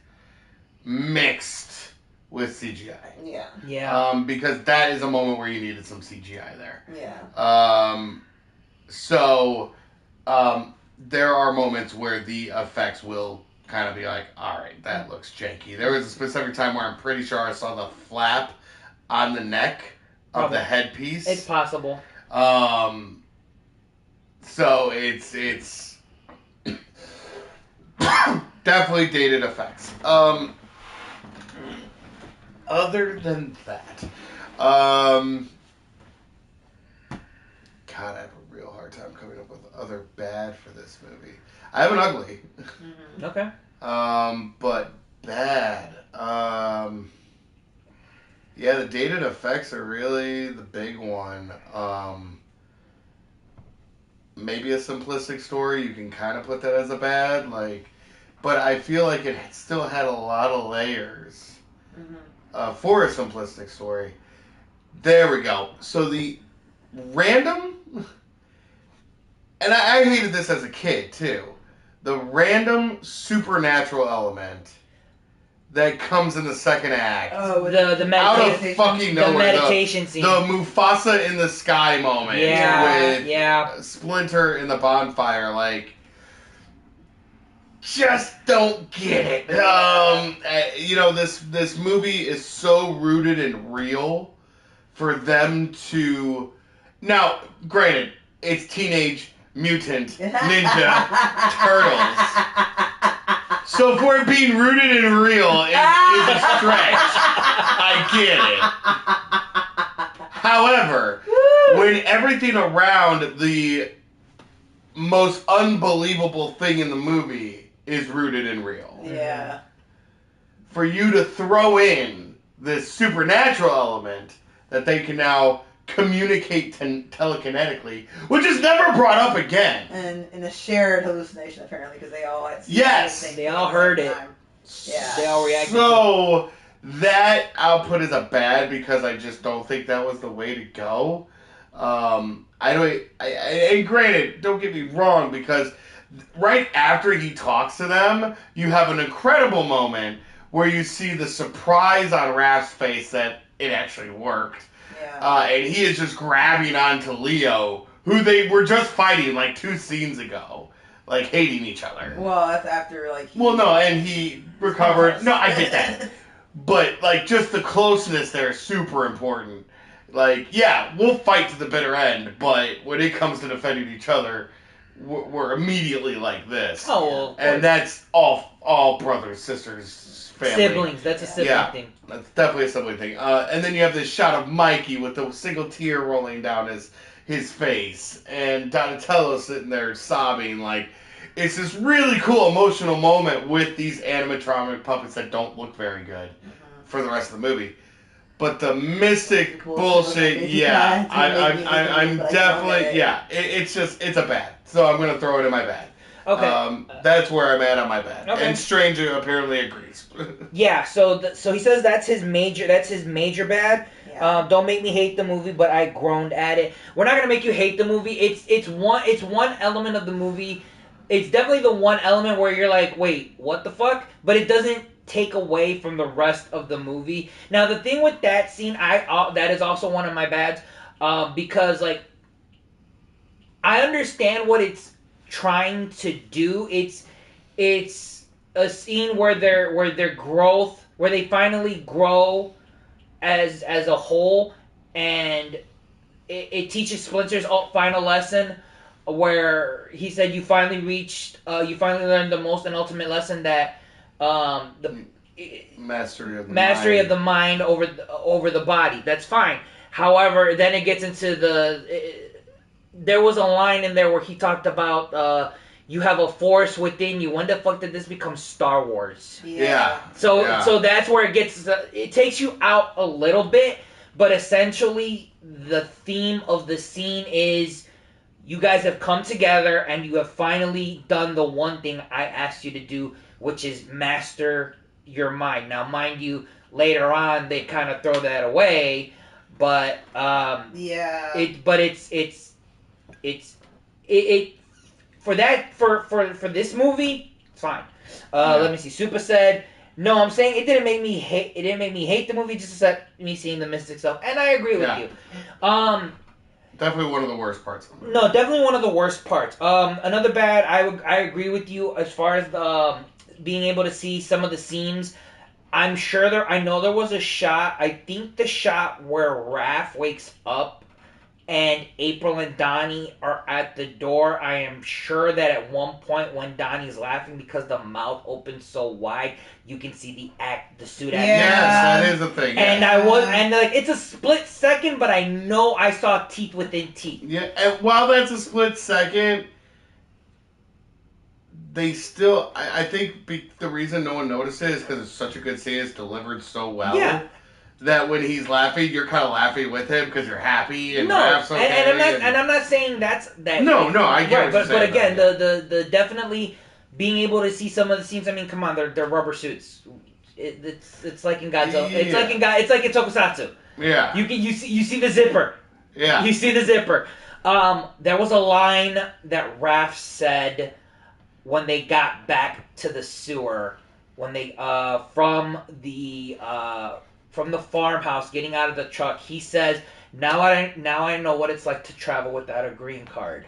mixed with CGI. Yeah. Yeah. Because that is a moment where you needed some CGI there. Yeah. There are moments where the effects will kind of be like, all right, that looks janky. There was a specific time where I'm pretty sure I saw the flap on the neck of the headpiece. It's possible. So it's definitely dated effects. other than that, God, I have a real hard time coming up with other bad for this movie. I have an ugly. Mm-hmm. Okay. But bad. Yeah, the dated effects are really the big one. Maybe a simplistic story, you can kind of put that as a bad, like, but I feel like it still had a lot of layers for a simplistic story. There we go. So the random, and I hated this as a kid too, the random supernatural element that comes in the second act. Oh, the Out of meditation, fucking the nowhere. meditation scene. The Mufasa in the sky moment. Yeah, with Splinter in the bonfire. Like, just don't get it. This movie is so rooted in real for them to... Now, granted, it's Teenage Mutant Ninja Turtles. So if we're being rooted in real, it's a stretch. I get it. However, when everything around the most unbelievable thing in the movie is rooted in real. Yeah. For you to throw in this supernatural element that they can now communicate telekinetically, which is never brought up again. And in a shared hallucination, apparently, because they all had they all heard it. Yeah. They all reacted. So that I'll put as a bad because I just don't think that was the way to go. And granted, don't get me wrong, because right after he talks to them, you have an incredible moment where you see the surprise on Raph's face that it actually worked. Yeah. And he is just grabbing onto Leo, who they were just fighting like 2 scenes ago. Like, hating each other. Well, that's after, like... and he recovered. No, I get that. But, like, just the closeness there is super important. Like, yeah, we'll fight to the bitter end, but when it comes to defending each other, we're immediately like this. Oh, well, and that's all brothers, sisters, family. Siblings, that's a sibling thing. That's definitely a sibling thing. And then you have this shot of Mikey with a single tear rolling down his face, and Donatello sitting there sobbing. Like, it's this really cool emotional moment with these animatronic puppets that don't look very good for the rest of the movie. But the mystic bullshit, yeah, I'm definitely, it's a bad. So I'm gonna throw it in my bad. Okay. That's where I'm at on my bad. Okay. And Stranger apparently agrees. Yeah. So he says that's his major bad. Yeah. Don't make me hate the movie, but I groaned at it. We're not gonna make you hate the movie. It's one element of the movie. It's definitely the one element where you're like, wait, what the fuck? But it doesn't take away from the rest of the movie. Now, the thing with that scene, that is also one of my bads, because, like, I understand what it's trying to do. It's a scene where their growth, where they finally grow as a whole, and it teaches Splinter's final lesson, where he said you finally learned the most and ultimate lesson, that the mastery of the mind over the body. That's fine. However, then it gets into there was a line in there where he talked about you have a force within you. When the fuck did this become Star Wars? Yeah. So that's where it gets. It takes you out a little bit, but essentially the theme of the scene is you guys have come together and you have finally done the one thing I asked you to do, which is master your mind. Now, mind you, later on they kind of throw that away, but it for this movie, it's fine. Let me see. Supa said, no, I'm saying it didn't make me hate the movie, just set me seeing the mystic stuff, and I agree with you. Definitely one of the worst parts of the movie. No, definitely one of the worst parts. Another bad, I agree with you as far as the being able to see some of the scenes. I know there was a shot, I think the shot where Raph wakes up and April and Donnie are at the door. I am sure that at one point when Donnie's laughing because the mouth opens so wide, you can see the suit actor. Yes, that is a thing. And Yes. like it's a split second, but I know I saw teeth within teeth. Yeah, and while that's a split second, they still. I think the reason no one noticed it is because it's such a good scene. It's delivered so well. Yeah. That when he's laughing, you're kind of laughing with him because you're happy and No, laughs okay. and I'm not saying that's that. No, I get what you're saying. But again, the definitely being able to see some of the scenes. I mean, come on, they're rubber suits. It's like in Godzilla. Yeah. It's like in Tokusatsu. Yeah. You see the zipper. Yeah. You see the zipper. There was a line that Raph said when they got back to the sewer, when they from the farmhouse, getting out of the truck, he says, now I know what it's like to travel without a green card.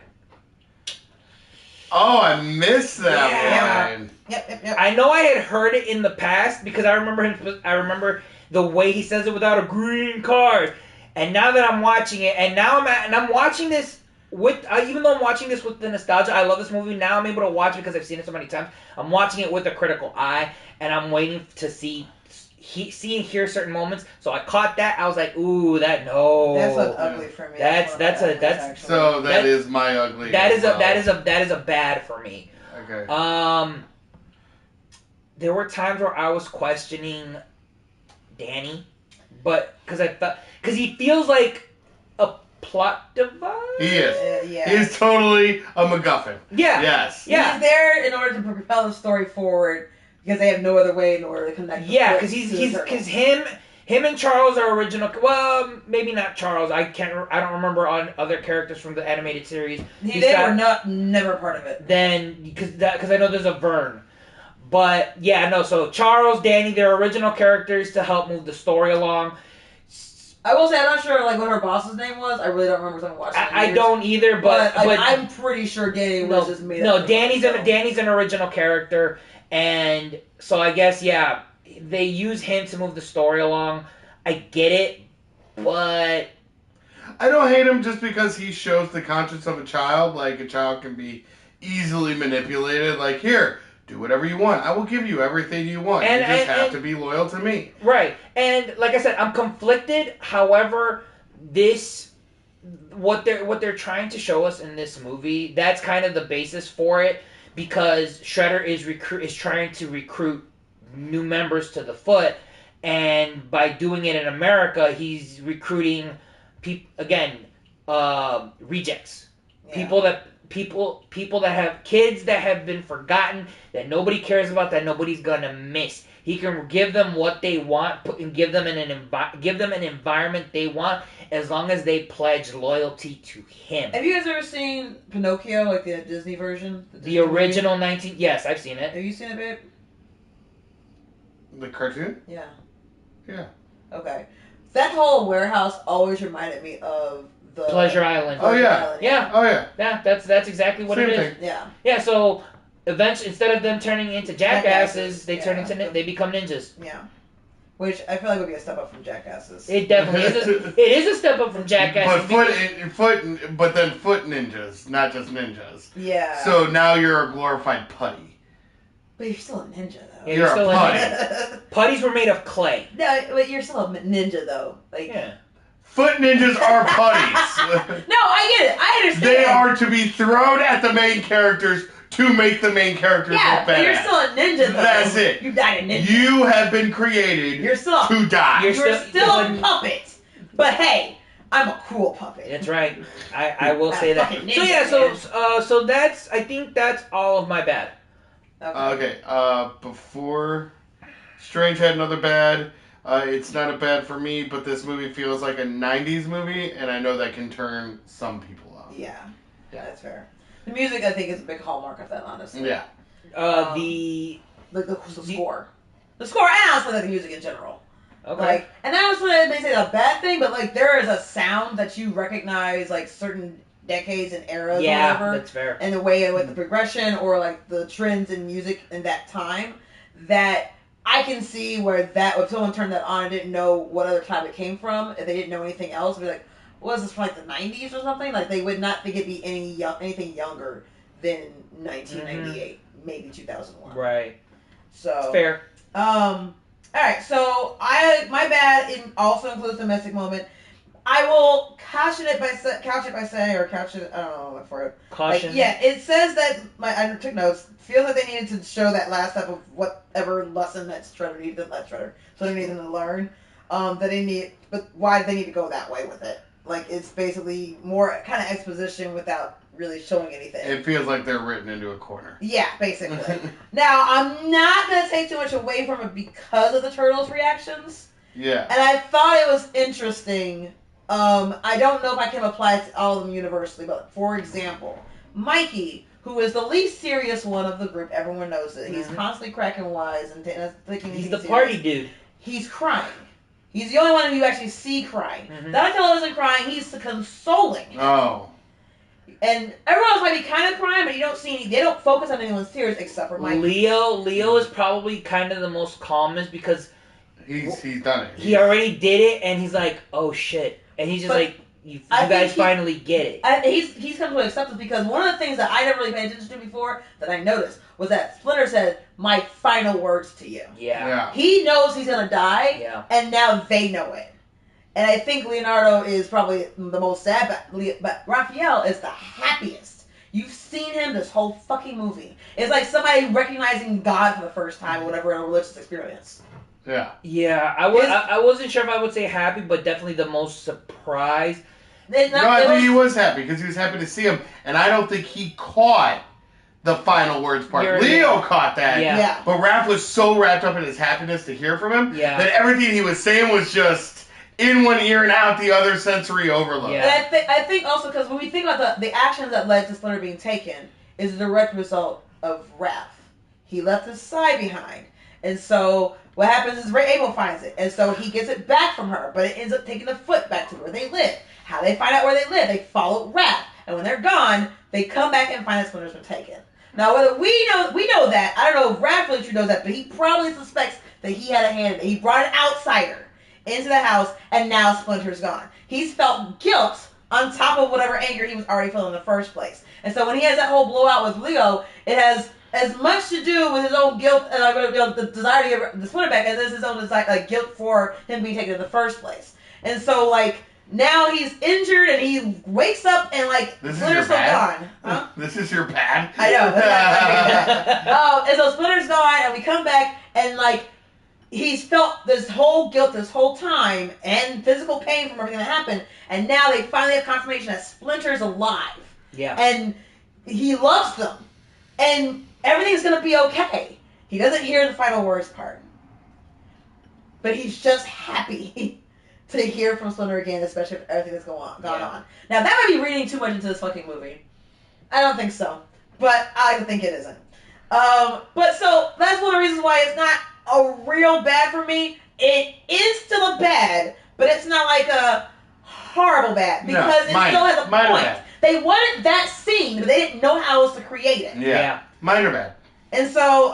Oh, I missed that line. Yep. I know I had heard it in the past because I remember the way he says it without a green card. And now that I'm watching it, and I'm watching this with, even though I'm watching this with the nostalgia, I love this movie. Now I'm able to watch it because I've seen it so many times. I'm watching it with a critical eye, and I'm waiting to see and hear certain moments. So I caught that. I was like, ooh, That's an ugly for me. That's So that is my ugly. That is a bad for me. Okay. There were times where I was questioning Danny, but because he feels like a plot device. He is. Yeah. He's totally a MacGuffin. Yeah. Yes. Yeah. He's there in order to propel the story forward because they have no other way in order to connect. Yeah, because him and Charles are original. Well, maybe not Charles. I don't remember on other characters from the animated series. They were never part of it. Then because I know there's a Vern. But yeah, no. So Charles, Danny, they're original characters to help move the story along. I will say I'm not sure like what her boss's name was. I really don't remember someone watching. I don't either, but I'm pretty sure Danny was just made up. No, Danny's an original character, and so I guess they use him to move the story along. I get it, but I don't hate him just because he shows the conscience of a child. Like a child can be easily manipulated. Like here. Do whatever you want. I will give you everything you want. You just have to be loyal to me. Right. And like I said, I'm conflicted. However, what they're trying to show us in this movie, that's kind of the basis for it, because Shredder is trying to recruit new members to the Foot, and by doing it in America, he's recruiting rejects. Yeah. People that have kids that have been forgotten, that nobody cares about, that nobody's gonna miss. He can give them what they want and give them an environment they want, as long as they pledge loyalty to him. Have you guys ever seen Pinocchio, like the Disney version? The original movie? Yes, I've seen it. Have you seen it, babe? The cartoon? Yeah. Yeah. Okay. That whole warehouse always reminded me of the Pleasure Island. Oh yeah. Yeah. Oh yeah. Yeah, that's exactly what Same it is. thing. Yeah. Yeah, so eventually, instead of them turning into jackasses, they become ninjas. Yeah. Which I feel like would be a step up from jackasses. It definitely is. It is a step up from jackasses. But then foot ninjas, not just ninjas. Yeah. So now you're a glorified putty. But you're still a ninja, though. Yeah, You're still a a putty. ninja. Putties were made of clay. No, but you're still a ninja, though. Like. Yeah. Foot ninjas are putties. No, I get it. I understand. They are to be thrown at the main characters to make the main characters look badass. But you're still a ninja, though. That's it. You died a ninja. You have been created to die. You're still a puppet. But hey, I'm a cool puppet. That's right. I will say that. Ninja, So yeah, so that's, I think that's all of my bad. Okay. Before Strange had another bad. It's not a bad for me, but this movie feels like a 90s movie, and I know that can turn some people off. Yeah, that's fair. The music, I think, is a big hallmark of that, honestly. Yeah. The score. The score, and honestly, like the music in general. Okay. Like, and that was what they say a bad thing, but like there is a sound that you recognize, like certain decades and eras or whatever. That's fair. And the way with the progression or like the trends in music in that time, that I can see where that, if someone turned that on and didn't know what other time it came from, if they didn't know anything else, be like, was this, from like the 90s or something? Like, they would not think it'd be anything younger than 1998, maybe 2001. Right. So. It's fair. Alright, so my bad also includes domestic moment. I will couch it by saying, I don't know what for it. Caution. Like, yeah, it says that, I took notes, feels like they needed to show that last step of whatever lesson that Shredder needed to learn. That they need, but why do they need to go that way with it? Like, it's basically more kind of exposition without really showing anything. It feels like they're written into a corner. Yeah, basically. Now, I'm not going to take too much away from it because of the Turtles' reactions. Yeah. And I thought it was interesting. I don't know if I can apply it to all of them universally, but for example, Mikey, who is the least serious one of the group, everyone knows it. He's constantly cracking wise and thinking he's the serious. party dude. He's crying. He's the only one who you actually see crying. Donatello isn't crying, he's consoling. Oh. And everyone else might be kind of crying, but you don't see they don't focus on anyone's tears except for Mikey. Leo is probably kind of the most calmest because he's done it. He already did it, and he's like, oh shit. And he's just like, you guys finally get it. He's come to acceptance because one of the things that I never really paid attention to before that I noticed was that Splinter said, my final words to you. Yeah. He knows he's going to die, and now they know it. And I think Leonardo is probably the most sad, but Raphael is the happiest. You've seen him this whole fucking movie. It's like somebody recognizing God for the first time or whatever in a religious experience. Yeah. Yeah, I wasn't sure if I would say happy, but definitely the most surprised. I think he was happy because he was happy to see him, and I don't think he caught the final words part. Leo caught that, yeah. But Raph was so wrapped up in his happiness to hear from him that everything he was saying was just in one ear and out the other, sensory overload. Yeah. And I think also because when we think about the actions that led to Splinter being taken is a direct result of Raph. He left his side behind, and so what happens is Abel finds it, and so he gets it back from her, but it ends up taking the foot back to where they live. How do they find out where they live? They follow Raph, and when they're gone, they come back and find that Splinter's been taken. Now, whether we know that, I don't know if Raph really knows that, but he probably suspects that he had a hand in it. He brought an outsider into the house, and now Splinter's gone. He's felt guilt on top of whatever anger he was already feeling in the first place. And so when he has that whole blowout with Leo, it has as much to do with his own guilt and the desire to get the Splinter back as it is his own guilt for him being taken in the first place. And so, now he's injured and he wakes up and, Splinter's so gone. Huh? This is your bad? I know. And so Splinter's gone and we come back and, he's felt this whole guilt this whole time and physical pain from everything that happened. And now they finally have confirmation that Splinter's alive. Yeah. And he loves them. And everything's going to be okay. He doesn't hear the final words part. But he's just happy to hear from Splinter again, especially if everything that's gone on. Now, that might be reading too much into this fucking movie. I don't think so. But I think it isn't. But so, that's one of the reasons why it's not a real bad for me. It is still a bad, but it's not like a horrible bad. Because it still has a point. Bad. They wanted that scene, but they didn't know how else to create it. Yeah. Minor bad. And so,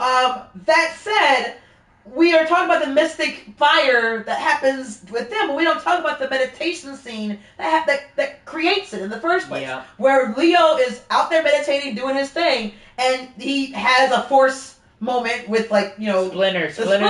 that said, we are talking about the mystic fire that happens with them, but we don't talk about the meditation scene that creates it in the first place. Yeah. Where Leo is out there meditating, doing his thing, and he has a force moment with Splinter senses it.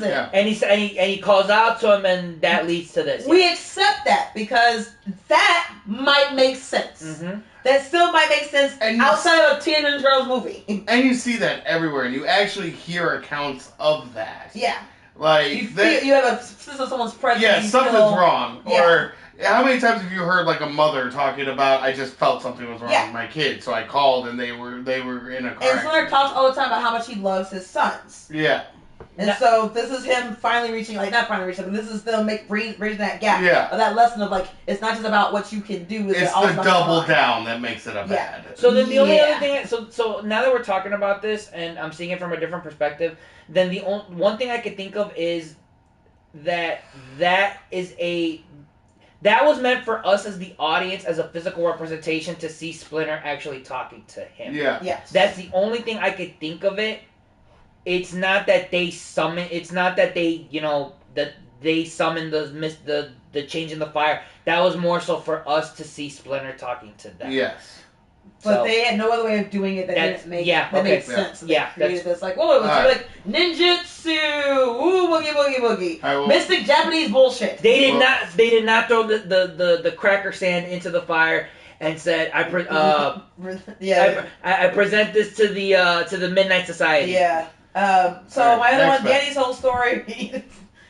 Yeah. And he calls out to him, and that leads to this. We accept that because that might make sense. Mm-hmm. That still might make sense outside of a Teenage Ninja Turtles movie. And you see that everywhere, and you actually hear accounts of that. Yeah. You have a sense of someone's presence. Yeah, something's wrong. Yeah. Or how many times have you heard a mother talking about, I just felt something was wrong with my kid, so I called and they were in a car. And Splinter talks all the time about how much he loves his sons. Yeah. And so this is him finally reaching, not finally reaching, but this is them bridging that gap. Yeah. Of that lesson of it's not just about what you can do. It's the double down that makes it a bad. So then the only other thing, so now that we're talking about this and I'm seeing it from a different perspective, then the one thing I could think of is that was meant for us as the audience as a physical representation to see Splinter actually talking to him. Yeah. Yes. That's the only thing I could think of it. It's not that they summon. It's not that they, they summoned the change in the fire. That was more so for us to see Splinter talking to them. Yes. But So, they had no other way of doing it that didn't make made sense. So they created this like, oh, it was like ninjutsu, ooh, boogie boogie boogie, Right, well, mystic Japanese bullshit. They did not throw the cracker sand into the fire and said I present this to the Midnight Society. Yeah. So my other one, Danny's whole story,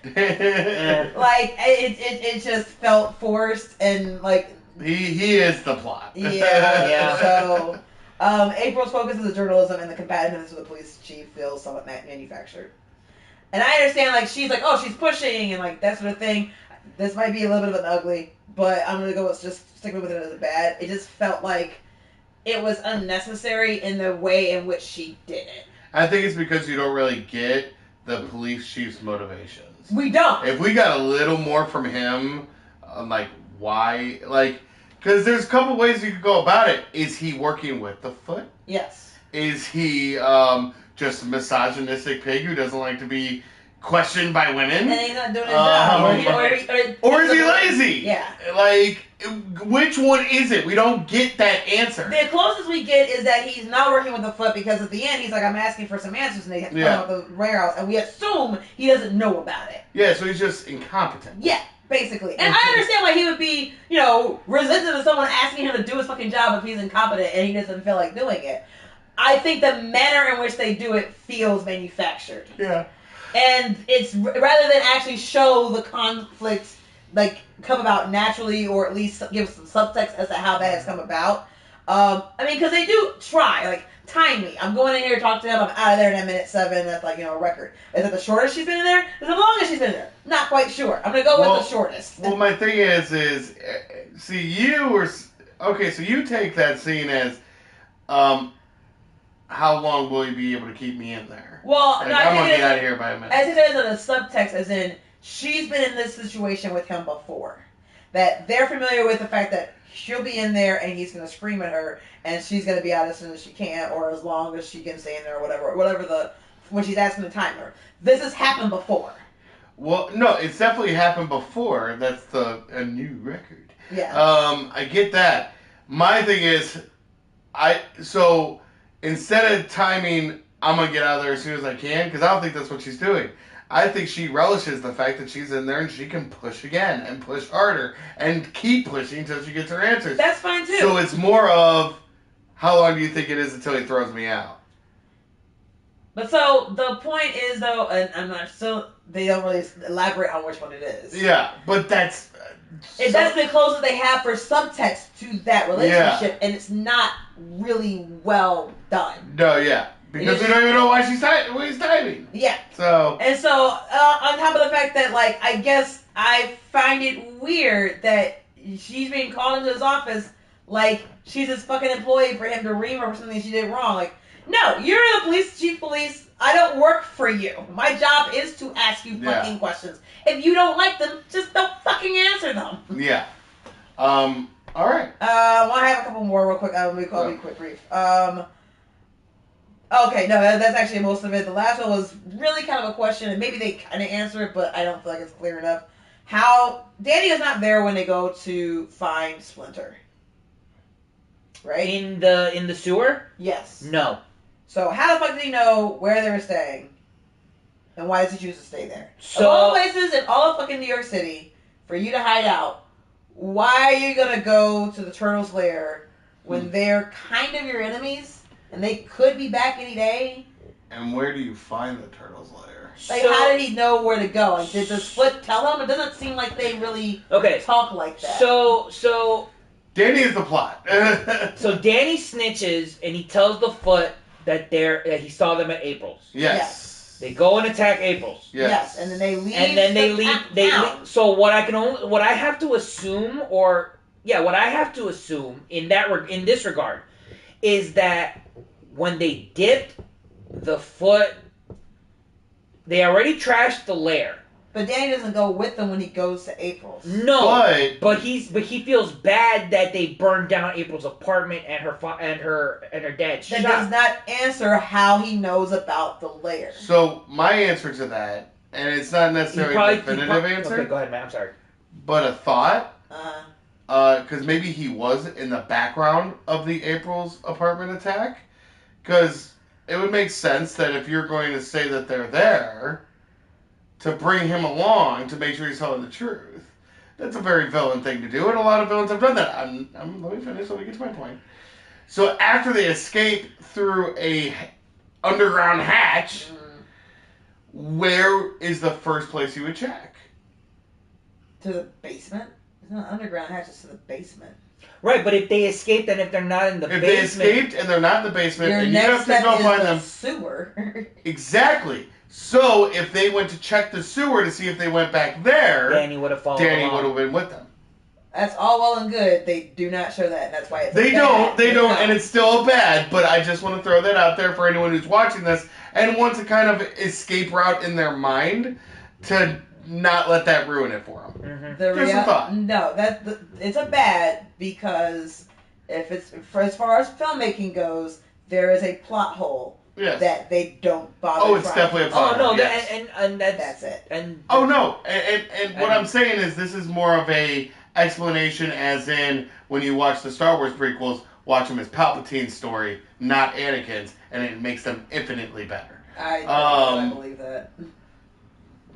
like it just felt forced and like. He is the plot. Yeah. So, April's focus is the journalism and the competitiveness of the police chief feels somewhat manufactured. And I understand, like, she's like, oh, she's pushing and, like, that sort of thing. This might be a little bit of an ugly, but I'm going to go with just sticking with it as a bad. It just felt like it was unnecessary in the way in which she did it. I think it's because you don't really get the police chief's motivations. We don't. If we got a little more from him, like, why, like, because there's a couple ways you could go about it. Is he working with the Foot? Yes. Is he just a misogynistic pig who doesn't like to be questioned by women? And he's not doing his job. Or is he lazy? Yeah. Like, which one is it? We don't get that answer. The closest we get is that he's not working with the Foot because at the end he's like, I'm asking for some answers, and they have to come out the warehouse, and we assume he doesn't know about it. Yeah, so he's just incompetent. Yeah. Basically. And I understand why he would be, resistant to someone asking him to do his fucking job if he's incompetent and he doesn't feel like doing it. I think the manner in which they do it feels manufactured. Yeah. And it's, rather than actually show the conflict, like, come about naturally or at least give some subtext as to how that has come about. Because they do try, like, time me. I'm going in here to talk to them. I'm out of there in minute 7. That's like, a record. Is it the shortest she's been in there? Is it the longest she's been in there? Not quite sure. I'm going to go with the shortest. Well, my thing is, so you take that scene as, how long will you be able to keep me in there? Well, like, no, I'm going to get out of here by a minute. I think there's a subtext, as in, she's been in this situation with him before. That they're familiar with the fact that she'll be in there and he's going to scream at her and she's going to be out as soon as she can or as long as she can stay in there or whatever when she's asking the timer. This has happened before. Well, no, it's definitely happened before. That's a new record. Yeah. I get that. My thing is, so instead of timing, I'm going to get out of there as soon as I can, because I don't think that's what she's doing. I think she relishes the fact that she's in there and she can push again and push harder and keep pushing until she gets her answers. That's fine too. So it's more of, how long do you think it is until he throws me out? But so the point is, though, and I'm not still, they don't really elaborate on which one it is. Yeah, but that's that's the closest they have for subtext to that relationship, and it's not really well done. No, yeah. Because we don't even know why he's typing. Yeah. So. And so, on top of the fact that, like, I guess I find it weird that she's being called into his office like she's his fucking employee for him to ream her for something she did wrong. Like, no, you're the chief police. I don't work for you. My job is to ask you fucking questions. If you don't like them, just don't fucking answer them. Yeah. All right. I have a couple more real quick. I'll be quick, brief. Okay, no, that's actually most of it. The last one was really kind of a question, and maybe they kind of answer it, but I don't feel like it's clear enough. How Danny is not there when they go to find Splinter, right? In the sewer? Yes. No. So how the fuck did he know where they were staying, and why does he choose to stay there? So, of all places in all of fucking New York City for you to hide out, why are you gonna go to the Turtles' lair when they're kind of your enemies? And they could be back any day. And where do you find the Turtles' lair? Like, how did he know where to go? Like, did the Split tell him? It doesn't seem like they really talk like that. So Danny is the plot. So Danny snitches and he tells the Foot that he saw them at April's. Yes. They go and attack April's. Yes. And then they leave. And then they leave. So what I have to assume in this regard is that when they dipped, the Foot, they already trashed the lair. But Danny doesn't go with them when he goes to April's. No, but he feels bad that they burned down April's apartment and her dad's shop. That does not answer how he knows about the lair. So my answer to that and it's not necessarily a definitive answer. Okay, go ahead, man. I'm sorry. But a thought. Uh-huh. Because maybe he was in the background of the April's apartment attack. Because it would make sense that if you're going to say that they're there, to bring him along to make sure he's telling the truth. That's a very villain thing to do, and a lot of villains have done that. Let me finish, let me get to my point. So after they escape through a underground hatch, where is the first place you would check? To the basement? It's not underground hatch, it's to the basement. Right, but if they escaped and if they're not in the basement... If they escaped and they're not in the basement, your and next you have to step go is find the them... sewer. Exactly. So if they went to check the sewer to see if they went back there... Danny would have followed Danny along. would have been with them. That's all well and good. They do not show that, and that's why it's They bad. don't, and it's still bad, but I just want to throw that out there for anyone who's watching this and wants a kind of escape route in their mind to not let that ruin it for them. Mm-hmm. Just a thought. No, it's a bad because if it's as far as filmmaking goes, there is a plot hole that they don't bother. Oh, it's definitely a plot hole. Oh no, yes. and that's it. And oh no, and what I'm saying is this is more of a explanation, as in when you watch the Star Wars prequels, watch them as Palpatine's story, not Anakin's, and it makes them infinitely better. I believe that.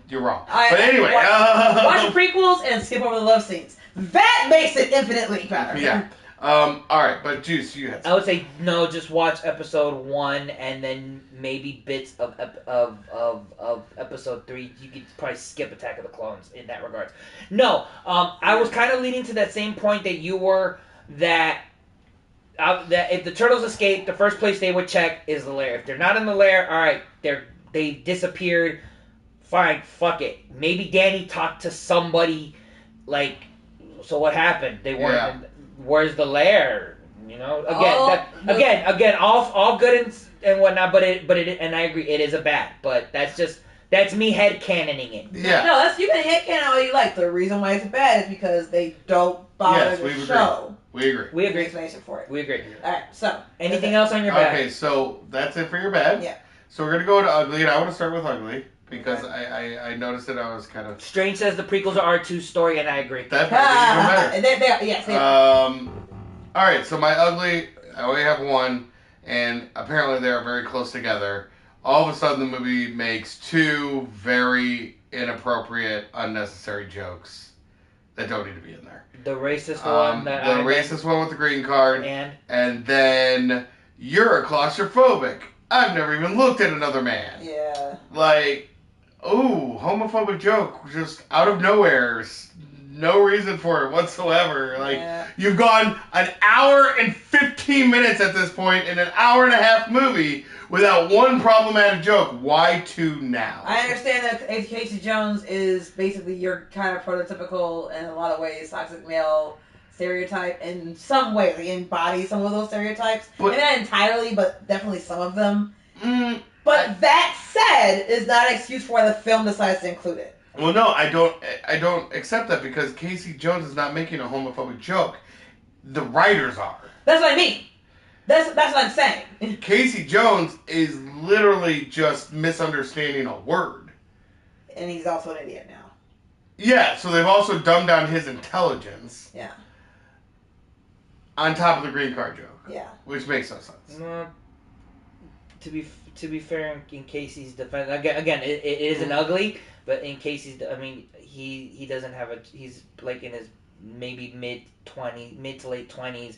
You're wrong. But anyway, watch the prequels and skip over the love scenes. That makes it infinitely better. Yeah. All right, but Juice, you had. I would say no. Just watch episode 1 and then maybe bits of episode 3. You could probably skip Attack of the Clones in that regard. No, I was kind of leading to that same point that you were, that if the turtles escape, the first place they would check is the lair. If they're not in the lair, all right, they disappeared. Fine, fuck it. Maybe Danny talked to somebody. Like, so what happened? They weren't. Yeah. Where's the lair? You know, again, all good and whatnot. But it, and I agree, it is a bad. But that's me headcanoning it. Yeah. No, you can headcanon all you like. The reason why it's bad is because they don't bother to show. We agree. We agree. Explanation for it. We agree. All right. So anything else on your bad? Okay, so that's it for your bad. Yeah. So we're gonna go to ugly, and I want to start with ugly because I noticed that I was kind of. Strange says the prequels are R2's story, and I agree. That's even better. Yes. All right, so my ugly, I only have one, and apparently they are very close together. All of a sudden, the movie makes two very inappropriate, unnecessary jokes that don't need to be in there. The racist one racist one with the green card, and then you're a claustrophobic. I've never even looked at another man. Yeah. Like, ooh, homophobic joke just out of nowhere. No reason for it whatsoever. Like, You've gone an hour and 15 minutes at this point in an hour and a half movie without one problematic joke. Why two now? I understand that Casey Jones is basically your kind of prototypical, in a lot of ways, toxic male stereotype in some way. They embody some of those stereotypes. Maybe not entirely, but definitely some of them. But that said, is not an excuse for why the film decides to include it. Well, no, I don't accept that because Casey Jones is not making a homophobic joke. The writers are. That's what I mean. That's what I'm saying. Casey Jones is literally just misunderstanding a word. And he's also an idiot now. Yeah, so they've also dumbed down his intelligence. Yeah. On top of the green card joke. Yeah. Which makes no sense. To be fair, in Casey's defense, again, it isn't ugly, but in Casey's, I mean, he doesn't have he's like in his maybe mid to late 20s,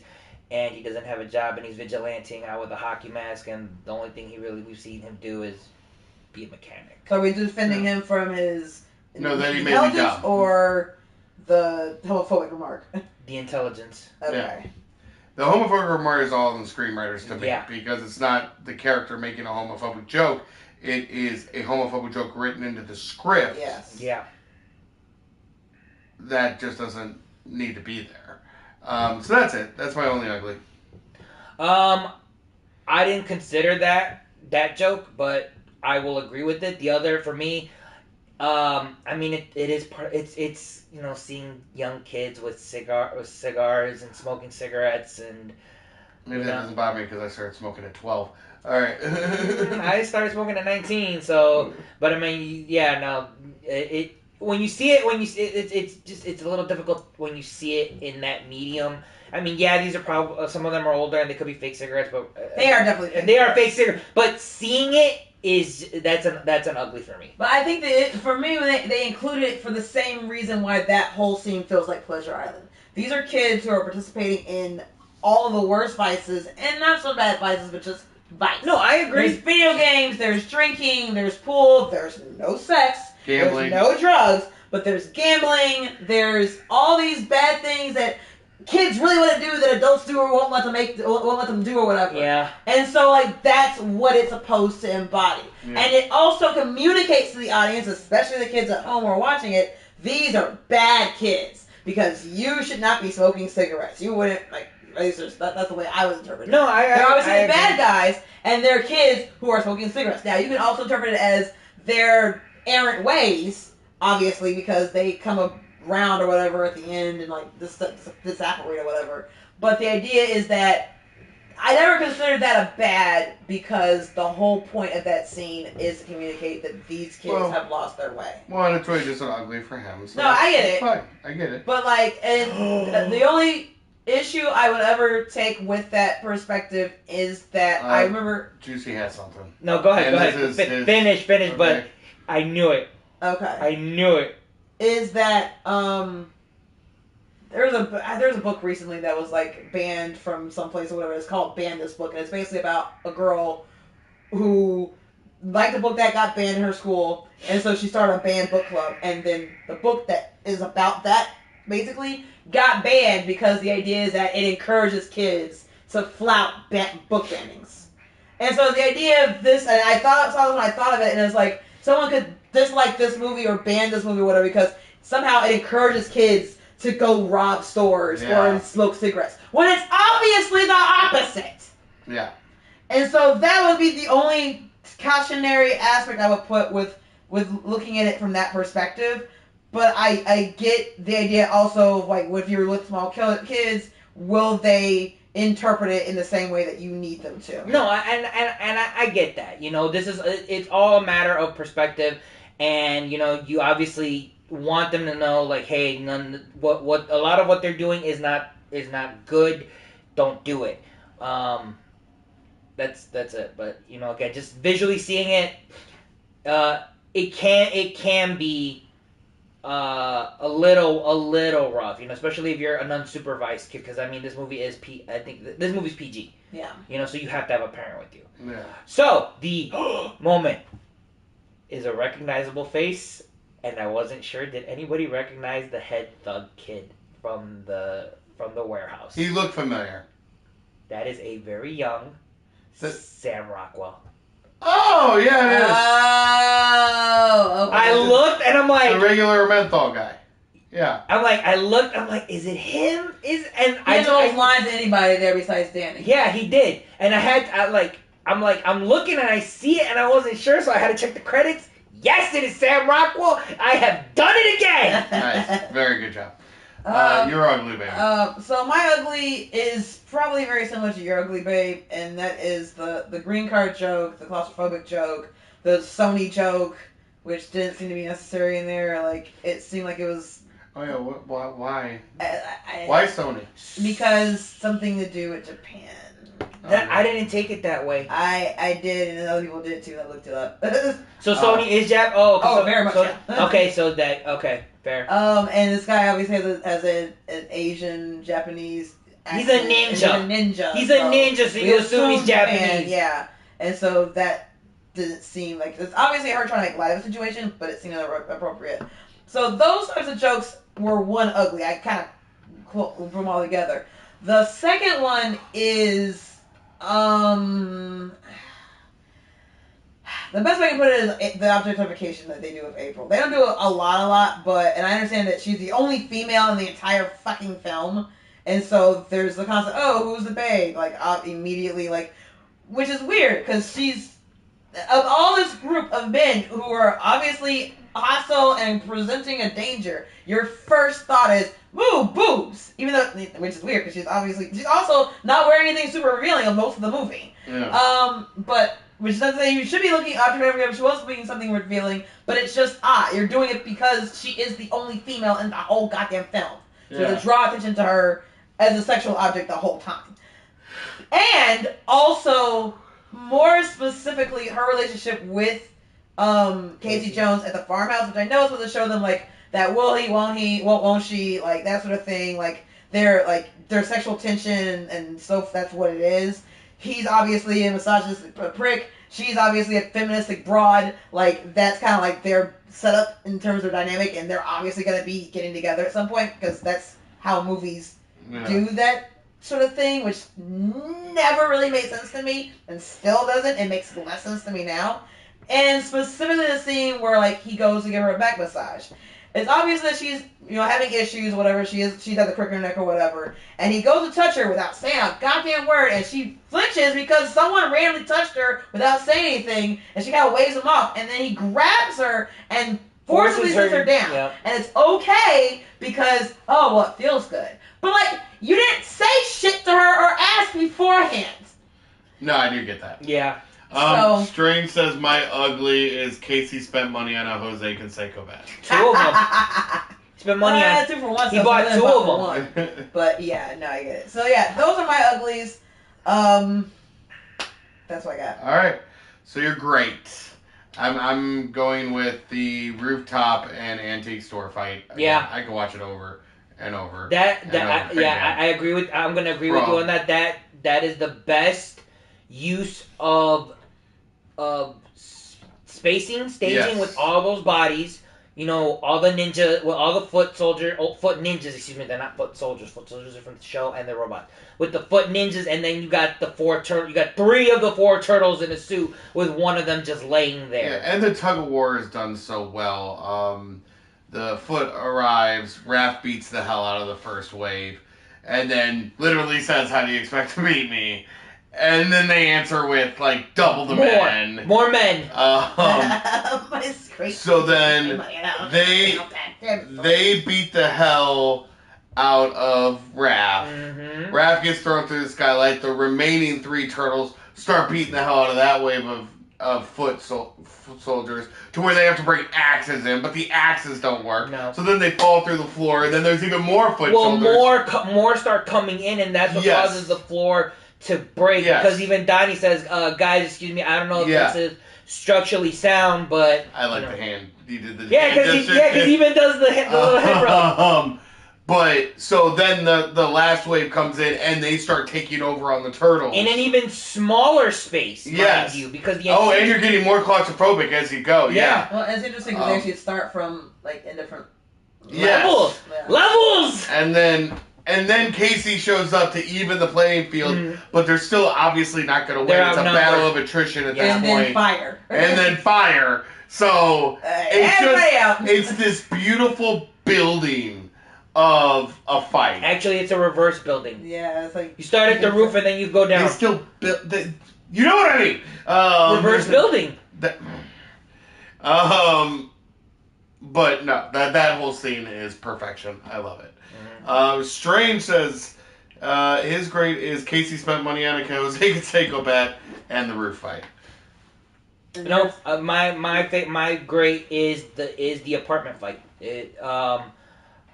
and he doesn't have a job, and he's vigilanting out with a hockey mask, and the only thing we've seen him do is be a mechanic. So are we defending him from his that he may be intelligence dumb. Or the homophobic remark? The intelligence. Okay. Yeah. The homophobic remark is all in the screenwriters to me because it's not the character making a homophobic joke. It is a homophobic joke written into the script. Yes. Yeah. That just doesn't need to be there. So that's it. That's my only ugly. I didn't consider that joke, but I will agree with it. The other, for me, I mean, it is part. It's seeing young kids with cigars and smoking cigarettes, and Maybe that doesn't bother me because I started smoking at 12. All right. I started smoking at 19, so. But I mean, yeah, no. When you see it, it's a little difficult when you see it in that medium. I mean, yeah, these are probably some of them are older and they could be fake cigarettes, but they are definitely fake fake cigarettes. But seeing it that's an ugly for me. But I think that for me, they included it for the same reason why that whole scene feels like Pleasure Island. These are kids who are participating in all of the worst vices, and not so bad vices, but just vice. No, I agree. There's video games, there's drinking, there's pool, there's no sex, gambling, there's no drugs, but there's gambling, there's all these bad things that kids really want to do that adults do or won't let them do or whatever. Yeah. And so, like, that's what it's supposed to embody. Yeah. And it also communicates to the audience, especially the kids at home who are watching it, these are bad kids. Because you should not be smoking cigarettes. You wouldn't, like, at least that's the way I was interpreting it. No, they're obviously the bad guys, and they're kids who are smoking cigarettes. Now, you can also interpret it as their errant ways, obviously, because they come around or whatever at the end and, like, disapparate or whatever. But the idea is that I never considered that a bad because the whole point of that scene is to communicate that these kids have lost their way. Well, and it's really just an ugly for him. So no, I get it. Fine. I get it. But, like, and the only issue I would ever take with that perspective is that I remember... Juicy has something. No, go ahead. Finish, okay. But I knew it. Okay. I knew it. Is that, there's a book recently that was, like, banned from someplace or whatever. It's called Ban This Book, and it's basically about a girl who liked a book that got banned in her school, and so she started a banned book club, and then the book that is about that, basically, got banned because the idea is that it encourages kids to flout book bannings. And so the idea of this, and I saw this when I thought of it, and it's like, someone could dislike this movie or ban this movie or whatever because somehow it encourages kids to go rob stores or smoke cigarettes. When it's obviously the opposite. Yeah. And so that would be the only cautionary aspect I would put with looking at it from that perspective. But I get the idea also of, like, if you're with small kids, will they interpret it in the same way that you need them to? No, and I get that. You know, it's all a matter of perspective, and, you know, you obviously want them to know, like, hey, what a lot of what they're doing is not good. Don't do it. That's it. But, you know, again, just visually seeing it, it can be a little rough, you know, especially if you're an unsupervised kid. Because I mean, this movie is I think this movie's PG. Yeah. You know, so you have to have a parent with you. Yeah. So the moment is a recognizable face. And I wasn't sure. Did anybody recognize the head thug kid from the warehouse? He looked familiar. That is a very young Sam Rockwell. Oh yeah, it is. Oh, okay. I looked and I'm like, the regular menthol guy. Yeah. I looked. I'm like, is it him? He had those lines to anybody there besides Danny. Yeah, he did. And I'm looking and I see it and I wasn't sure, so I had to check the credits. Yes, it is Sam Rockwell. I have done it again. Nice. Very good job. Your ugly babe. So my ugly is probably very similar to your ugly babe, and that is the green card joke, the claustrophobic joke, the Sony joke, which didn't seem to be necessary in there. Like, it seemed like it was... Oh yeah, why? Why Sony? Because something to do with Japan. I didn't take it that way. I did, and other people did too. I looked it up. So Sony is Jap. Very much. Okay, fair. And this guy obviously has an Asian Japanese He's a ninja. He's a ninja, so you assume he's Japanese. Yeah, and so that didn't seem like it's obviously her trying to make light of the situation, but it seemed appropriate. So those types of jokes were one ugly. I kind of put them all together. The second one is the best way I can put it is the objectification that they do of April. They don't do a lot, and I understand that she's the only female in the entire fucking film, and so there's the concept, oh, who's the babe? Like, immediately, like, which is weird, because she's, of all this group of men who are obviously hostile and presenting a danger, your first thought is, "Woo, boobs!" Even though, which is weird because she's also not wearing anything super revealing in most of the movie. Yeah. But which doesn't say you should be looking up to her if she was being something revealing. But it's just you're doing it because she is the only female in the whole goddamn film, so to draw attention to her as a sexual object the whole time. And also, more specifically, her relationship with Casey Jones at the farmhouse, which I know is supposed to show them like that will he, won't she, like that sort of thing, like their sexual tension and so that's what it is. He's obviously a misogynistic prick. She's obviously a feministic broad. Like that's kind of like their setup in terms of dynamic, and they're obviously gonna be getting together at some point because that's how movies do that sort of thing, which never really made sense to me and still doesn't. It makes less sense to me now. And specifically the scene where like he goes to give her a back massage. It's obvious that she's having issues, whatever she's had the crick in her neck or whatever, and he goes to touch her without saying a goddamn word, and she flinches because someone randomly touched her without saying anything, and she kind of waves him off, and then he grabs her and forcibly sits her down. Yeah. And it's okay because it feels good. But like, you didn't say shit to her or ask beforehand. No, I do get that. Yeah. Strange says my ugly is Casey spent money on a Jose Canseco bat. 2 of them. Spent money on 2 for 1. He bought 2 of them. But yeah, no, I get it. So yeah, those are my uglies. That's what I got. All right. So you're great. I'm going with the rooftop and antique store fight. Yeah. I can watch it over and over. I agree with. I'm gonna agree with you on that. That is the best use of staging with all those bodies. All the ninja, all the foot ninjas. Excuse me, they're not foot soldiers. Foot soldiers are from the show, and they're robots. With the foot ninjas, and then you got the 4 turtles. You got 3 of the 4 turtles in a suit, with one of them just laying there. Yeah, and the tug of war is done so well. The foot arrives, Raph beats the hell out of the first wave, and then literally says, "How do you expect to beat me?" And then they answer with like double the men. More men. So then they beat the hell out of Raph. Mm-hmm. Raph gets thrown through the skylight. The remaining 3 turtles start beating the hell out of that wave of foot soldiers to where they have to bring axes in, but the axes don't work. No. So then they fall through the floor, and then there's even more foot soldiers. More start coming in, and that's what causes the floor to break. Yes. Because even Donnie says, guys, excuse me, I don't know if this is structurally sound, but I like the hand. He did the because he even does the little head rub. But so then the last wave comes in and they start taking over on the turtles in an even smaller space, mind you, because and you're getting more claustrophobic as you go. Yeah. Well, it's interesting because they actually start from like in different levels. And then Casey shows up to even the playing field, but they're still obviously not going to win. It's a battle of attrition at this point. And then fire. So it's this beautiful building of a fight. Actually, it's a reverse building. Yeah, it's like you start at the roof and then you go down. They still build. You know what I mean? Reverse building. But no, that whole scene is perfection. I love it. Strange says his great is Casey spent money on a Jose Canseco bat and the roof fight. No, my great is the apartment fight.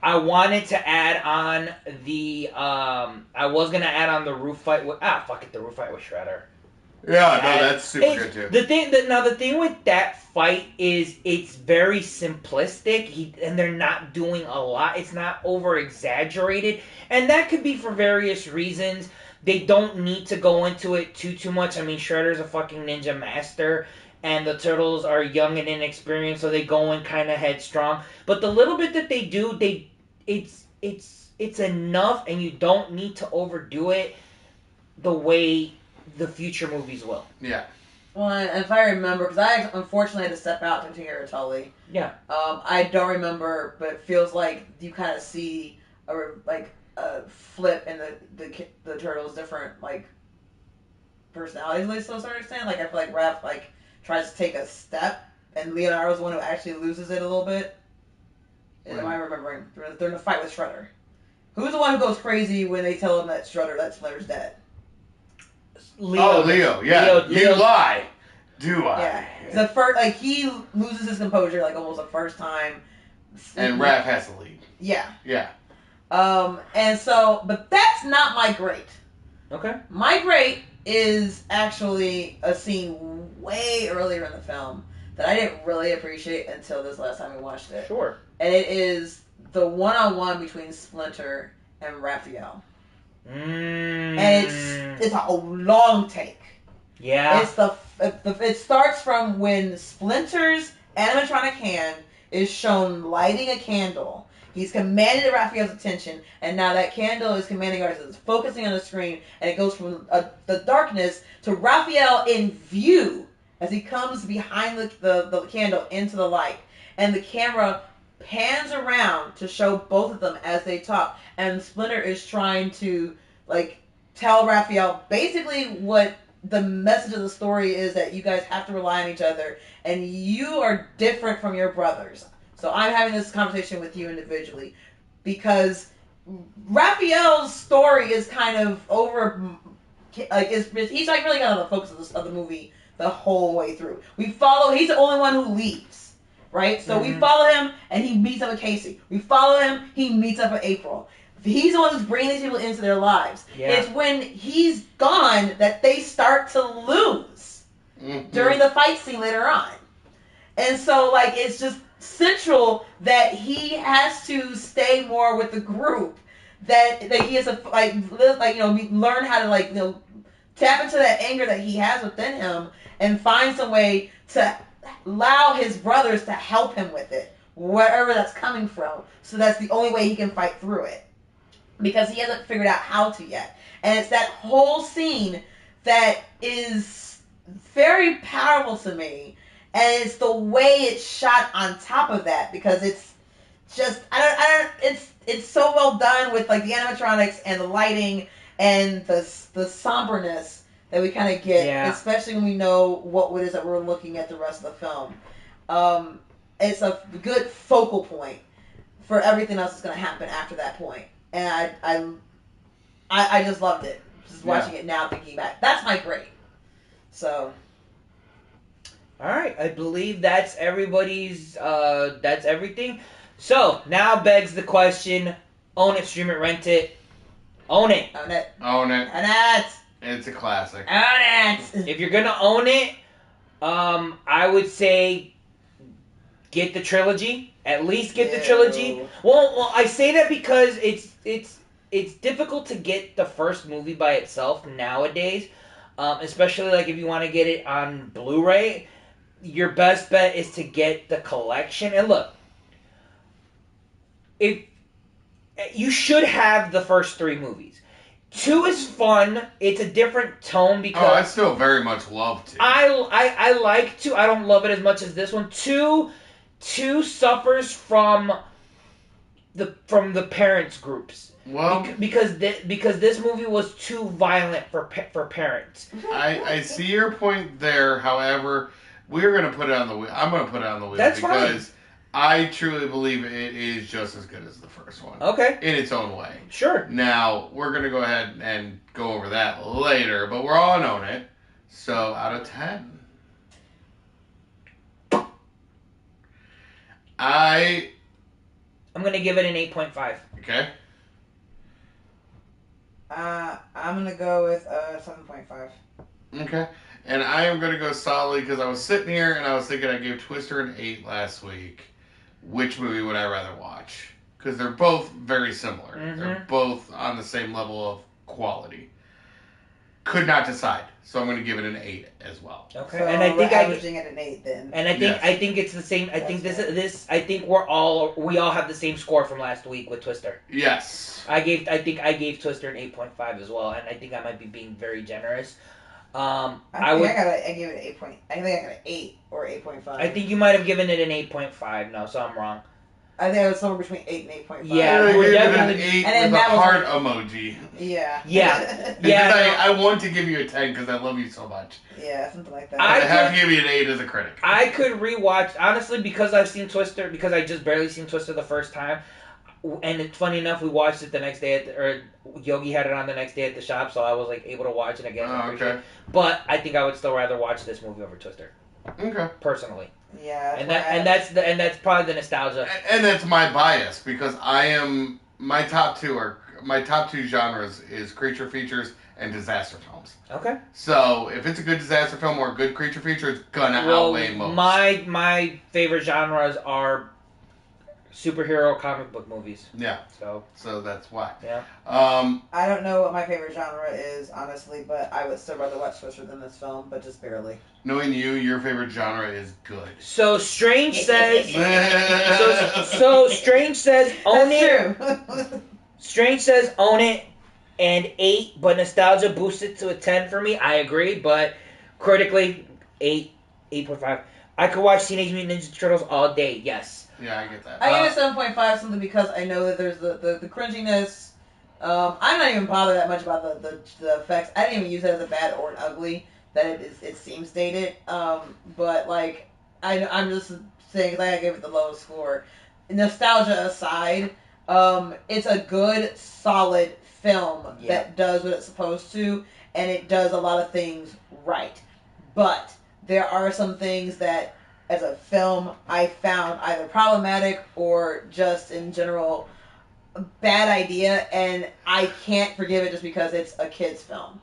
I wanted to add on the I was gonna add on the roof fight with the roof fight with Shredder. Yeah, no, that's super good too. The thing with that fight is it's very simplistic, and they're not doing a lot. It's not over exaggerated, and that could be for various reasons. They don't need to go into it too much. I mean, Shredder's a fucking ninja master, and the turtles are young and inexperienced, so they go in kind of headstrong. But the little bit that they do, it's enough, and you don't need to overdo it the way the future movies will. Yeah. Well, if I remember, because I unfortunately had to step out to hear Tully. Yeah. I don't remember, but it feels like you kind of see a flip in the turtles' different personalities, at least to a certain extent. Like I feel like Raph tries to take a step and Leonardo's the one who actually loses it a little bit. Am I remembering? They're in a fight with Shredder. Who's the one who goes crazy when they tell him that Splinter's dead? Leo. Leo. Yeah. You lie. Do I? Yeah. The first, like, he loses his composure, like, almost the first time. And Raph has to leave. Yeah. Yeah. And so, but that's not my great. Okay. My great is actually a scene way earlier in the film that I didn't really appreciate until this last time we watched it. Sure. And it is the one-on-one between Splinter and Raphael. And it's a long take. Yeah. It starts from when Splinter's animatronic hand is shown lighting a candle. He's commanded Raphael's attention, and now that candle is commanding ours. It's focusing on the screen, and it goes from the darkness to Raphael in view as he comes behind the candle into the light. And the camera pans around to show both of them as they talk. And Splinter is trying to, like, tell Raphael basically what the message of the story is, that you guys have to rely on each other, and you are different from your brothers. So I'm having this conversation with you individually, because Raphael's story is kind of over, like, he's like really kind of the focus of the movie the whole way through. He's the only one who leaves, right? So we follow him, and he meets up with Casey. We follow him, he meets up with April. He's the one who's bringing these people into their lives. Yeah. It's when he's gone that they start to lose during the fight scene later on. And so, like, it's just central that he has to stay more with the group. That he has to, learn how to, tap into that anger that he has within him and find some way to allow his brothers to help him with it, wherever that's coming from. So that's the only way he can fight through it, because he hasn't figured out how to yet. And it's that whole scene that is very powerful to me, and it's the way it's shot on top of that, because it's just it's so well done with, like, the animatronics and the lighting and the somberness that we kind of get, especially when we know what it is that we're looking at the rest of the film. It's a good focal point for everything else that's going to happen after that point. And I just loved it. Just watching it now, thinking back. That's my great. So. All right, I believe that's everybody's. That's everything. So now begs the question: own it, stream it, rent it, own it. Own it. Own it. Own it. It's a classic. Own it. If you're gonna own it, I would say get the trilogy. At least get the trilogy. Well, I say that because it's difficult to get the first movie by itself nowadays, especially like if you want to get it on Blu-ray. Your best bet is to get the collection. And look, if you should have the first 3 movies. 2 is fun. It's a different tone because I still very much love 2. I like 2. I don't love it as much as this one. 2 suffers from the parents groups. Well, because this movie was too violent for parents. I see your point there. However, we're gonna put it on the wheel. I'm gonna put it on the wheel. That's because fine. I truly believe it is just as good as the first one. Okay. In its own way. Sure. Now, we're going to go ahead and go over that later, but we're all on it. So, out of 10. I'm going to give it an 8.5. Okay. I'm going to go with 7.5. Okay. And I am going to go solidly because I was sitting here and I was thinking I gave Twister an 8 last week. Which movie would I rather watch? Because they're both very similar. Mm-hmm. They're both on the same level of quality. Could not decide, so I'm going to give it an 8 as well. Okay, so and I think averaging at an 8 then. And I think it's the same. I think this. I think we all have the same score from last week with Twister. Yes. I gave Twister an 8.5 as well, and I think I might be being very generous. I gave it an 8 I think I got an 8 or 8.5. I think you might have given it an 8.5. No, so I'm wrong. I think I was somewhere between 8 and 8.5. Yeah, I we're gave it an definitely- 8 And then with a that was heart like- emoji. Yeah. Yeah. Because Yeah, I want to give you a 10 because I love you so much. Yeah, something like that. I I have could- to give you an 8 as a critic. I could rewatch, honestly, because I've seen Twister, because I just barely seen Twister the first time. And it's funny enough, we watched it the next day, or Yogi had it on the next day at the shop, so I was like able to watch it again. Oh, okay. But I think I would still rather watch this movie over Twister, Okay. personally. Yeah. And that's probably the nostalgia. And that's my bias because my top two genres is creature features and disaster films. Okay. So if it's a good disaster film or a good creature feature, it's gonna outweigh most. My favorite genres are superhero comic book movies. Yeah. So that's why. yeah. I don't know what my favorite genre is, honestly, but I would still rather watch Twister than this film, but just barely. Knowing you, your favorite genre is good. So Strange says. So Strange says own it. That's true. Strange says own it and 8, but nostalgia boosts it to a 10 for me. I agree, but critically 8.5. I could watch Teenage Mutant Ninja Turtles all day. Yes. Yeah, I get that. I give it 7.5 simply because I know that there's the cringiness. I'm not even bothered that much about the effects. I didn't even use it as a bad or an ugly. That it seems dated. But like I'm just saying, because I gave it the lowest score. Nostalgia aside, it's a good, solid film that does what it's supposed to, and it does a lot of things right. But there are some things that, as a film, I found either problematic or just in general a bad idea, and I can't forgive it just because it's a kid's film.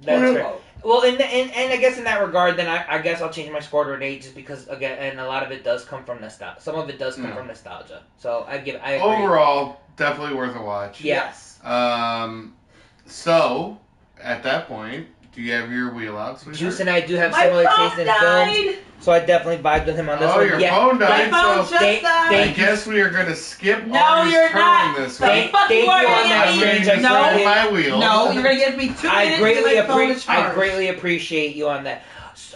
That's fair. Well, and I guess in that regard, then I guess I'll change my score to an 8 just because, again, and a lot of it does come from nostalgia. Some of it does come from nostalgia. So I agree. Overall, definitely worth a watch. Yes. So, at that point, do you have your wheel out, sweetheart? Juice and I do have My similar phone taste in died. films, so I definitely vibed with him on this Oh, one. your Yeah. phone My died, phone so just Thank- died. I thank guess we are going to skip No, Ari's you're turn not. this Thank week. fuck Thank you are, you on Andy. that, I'm going Strange. to I grab appreciate my wheel. No, you're gonna give me 2 I minutes. greatly appreciate you on that.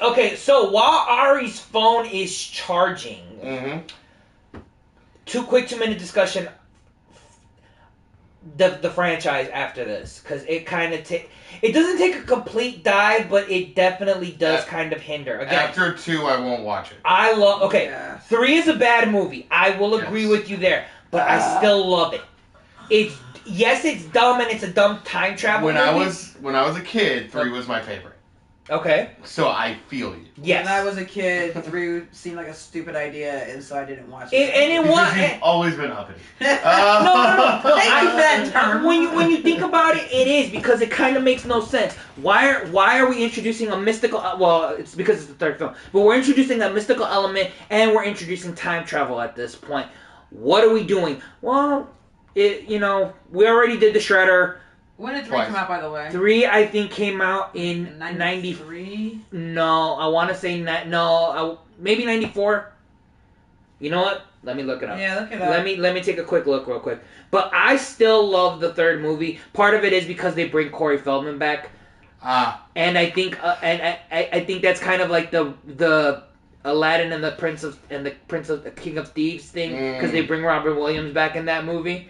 Okay, so while Ari's phone is charging, Mm-hmm. 2-minute discussion. The franchise after this, because it kind of it doesn't take a complete dive, but it definitely does kind of hinder. Again, After 2, I won't watch it. I love. Okay, Yeah. 3 is a bad movie. I will agree with you there, but I still love it. It's dumb and it's a dumb time travel When movie. I was a kid, 3 was my favorite. Okay. So I feel you. Yes. When I was a kid, 3 seemed like a stupid idea, and so I didn't watch it. And it Because was. you've always been uppity. No. Thank you for that term. When you think about it, it is because it kind of makes no sense. Why are we introducing a mystical? Well, it's because it's the third film, but we're introducing a mystical element and we're introducing time travel at this point. What are we doing? Well, we already did the Shredder. When did 3 come out, by the way? 3, I think, came out in 93. No, I want to say maybe 94. You know what? Let me look it up. Yeah, look it up. Let me take a quick look real quick. But I still love the third movie. Part of it is because they bring Corey Feldman back, and I think I think that's kind of like the Aladdin and the Prince of the King of Thieves thing, because they bring Robin Williams back in that movie.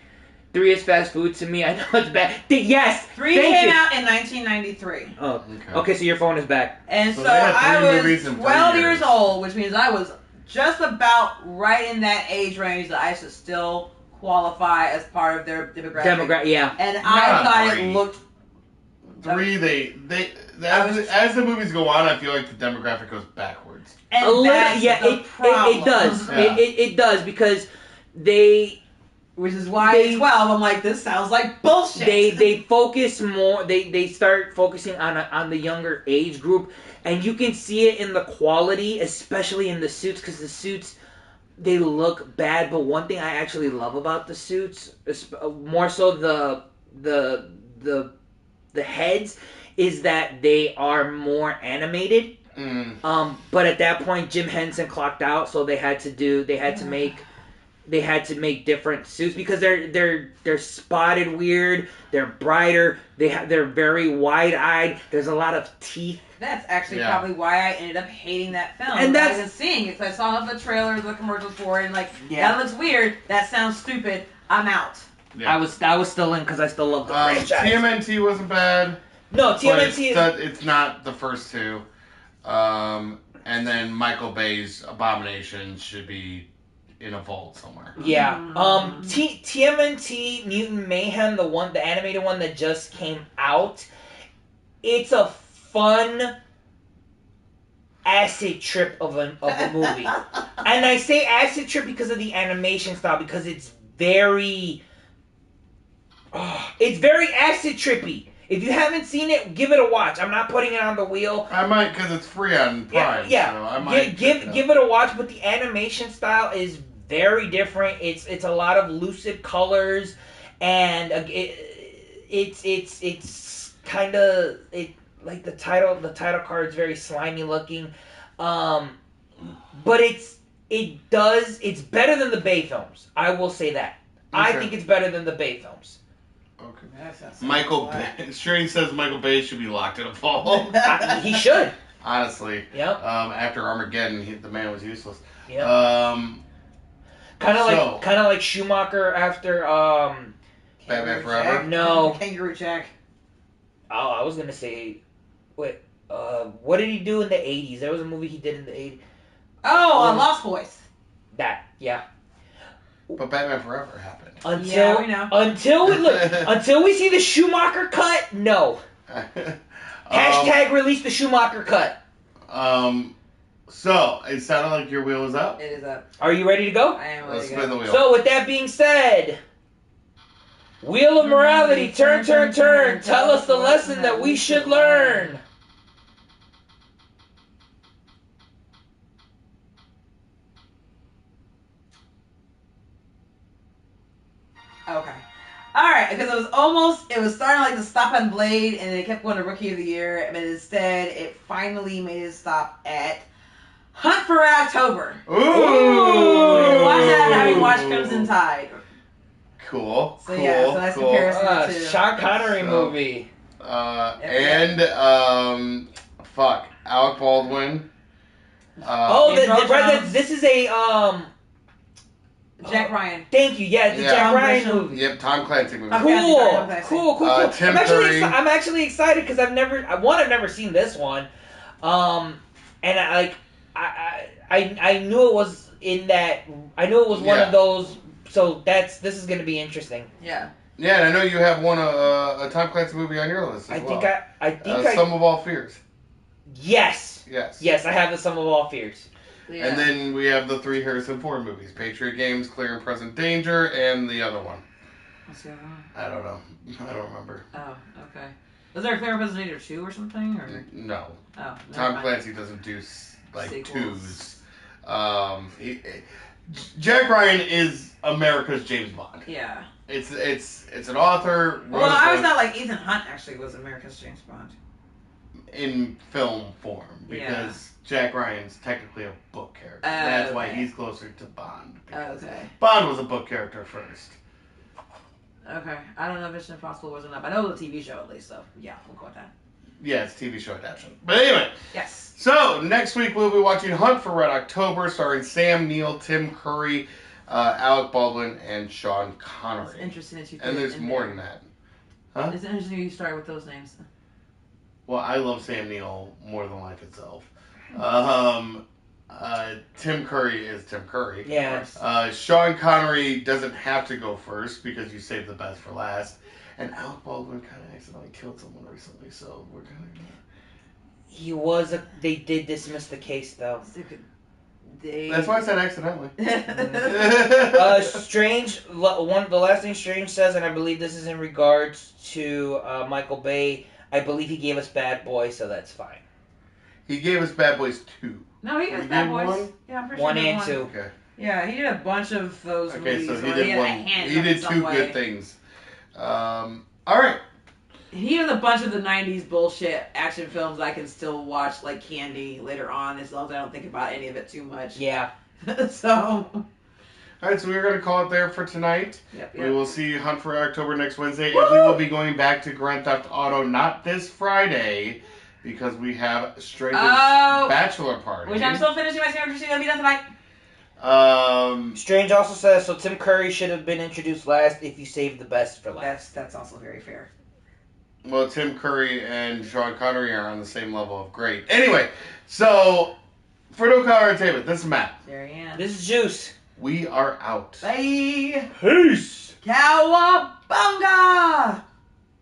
3 is fast food to me. I know it's bad. Yes! 3 came out in 1993. Oh, okay, so your phone is back. And So so they had I 3 was movies in 3 12 years. years old, which means I was just about right in that age range that I should still qualify as part of their demographic. Yeah. And I Not thought 3. it looked... 3, as the movies go on, I feel like the demographic goes backwards. And that's the problem. It does. Yeah. It does, because they... Which is why at 12, I'm like, this sounds like bullshit. They focus more. They start focusing on the younger age group, and you can see it in the quality, especially in the suits, because the suits, they look bad. But one thing I actually love about the suits, more so the heads, is that they are more animated. But at that point, Jim Henson clocked out, so they had to make different suits, because they're spotted weird, they're brighter, they're very wide-eyed, there's a lot of teeth That's actually probably why I ended up hating that film. And that's... I was seeing it, because I saw the trailers, the commercials for it, and that looks weird, that sounds stupid, I'm out. Yeah. I was still in because I still love the franchise. TMNT wasn't bad. No, TMNT it's not the first two. And then Michael Bay's Abomination should be in a vault somewhere. Yeah. TMNT Mutant Mayhem, the animated one that just came out. It's a fun acid trip of a movie. And I say acid trip because of the animation style, because it's very acid trippy. If you haven't seen it, give it a watch. I'm not putting it on the wheel. I might, because it's free on Prime. Yeah. So I might give it a watch, but the animation style is very different. It's a lot of lucid colors, and it's kind of like the title card is very slimy looking, but it's better than the Bay films. I will say that. Okay. I think it's better than the Bay films. Okay. Michael Bay. Shireen says Michael Bay should be locked in a vault. He should. Honestly. Yep. After Armageddon, the man was useless. Yep. Kind of like Schumacher after Batman Forever. No. Kangaroo Jack. Oh, I was gonna say, wait. What did he do in the 80s? There was a movie he did in the 80s. Oh, Lost Boys. That, yeah. But Batman Forever happened. We know. Until we see the Schumacher cut, no. Hashtag release the Schumacher cut. So, it sounded like your wheel was up. It is up. Are you ready to go? I am ready Let's to spin go. the wheel. So, with that being said, Wheel of Morality, turn. Tell us the lesson that we should learn. Okay. Alright, because it was starting like to stop on Blade, and it kept going to Rookie of the Year, but instead, it finally made it stop at Hunt for Red October. Ooh! Watch that having watched Crimson Tide. Cool. So that's comparison to Sean Connery movie. Alec Baldwin. This is a Jack Ryan. Thank you. Yeah, the Jack Ryan movie. Yep, Tom Clancy movie. Cool. Tim Curry. I'm actually excited because I've never seen this one, and I knew it was in that. I knew it was one of those. So this is going to be interesting. Yeah. Yeah, and I know you have a Tom Clancy movie on your list as well. I think Sum of All Fears. Yes. Yes, I have the Sum of All Fears. Yeah. And then we have the 3 Harrison Ford movies: Patriot Games, Clear and Present Danger, and the other one. What's the other one? I don't know. I don't remember. Oh, okay. Was there a Clear and Present Danger 2 or something? Or? No. Oh. Tom Clancy doesn't do sequels. 2s. Jack Ryan is America's James Bond. Yeah. It's an author. Well, I was not like Ethan Hunt actually was America's James Bond. In film form, because Jack Ryan's technically a book character. That's why he's closer to Bond. Okay. Bond was a book character first. Okay. I don't know if Mission Impossible was enough. I know the TV show at least, so yeah, we'll go with that. Yeah, it's TV show adaptation. But anyway. Yes. So, next week we'll be watching Hunt for Red October, starring Sam Neill, Tim Curry, Alec Baldwin, and Sean Connery. It's interesting that you and there's more than that. Huh? It's interesting you start with those names. Well, I love Sam Neill more than life itself. Tim Curry is Tim Curry. Yeah. Sean Connery doesn't have to go first because you saved the best for last. And Alec Baldwin kind of accidentally killed someone recently, so we're kind of... They did dismiss the case, though. That's why I said accidentally. Strange, the last thing Strange says, and I believe this is in regards to Michael Bay, I believe he gave us Bad Boys, so that's fine. He gave us Bad Boys 2. No, he gave us Bad Boys. One? Yeah, I'm pretty 1 sure and 2. Okay. Yeah, he did a bunch of those movies. Okay, so he did one. He did 2 good things. All right. He has a bunch of the 90s bullshit action films I can still watch, like Candy, later on, as long as I don't think about any of it too much. Yeah. So... Alright, so we're going to call it there for tonight. Yep. We will see Hunt for October next Wednesday, and we will be going back to Grand Theft Auto, not this Friday, because we have Strange's Oh. bachelor party. Which I'm still finishing my Stranger Things. Gonna be done tonight. Strange also says, so Tim Curry should have been introduced last if you saved the best for last. That's also very fair. Well, Tim Curry and Sean Connery are on the same level of great. Anyway, so for No Color Entertainment, this is Matt. There I am. This is Juice. We are out. Bye. Peace. Cowabunga!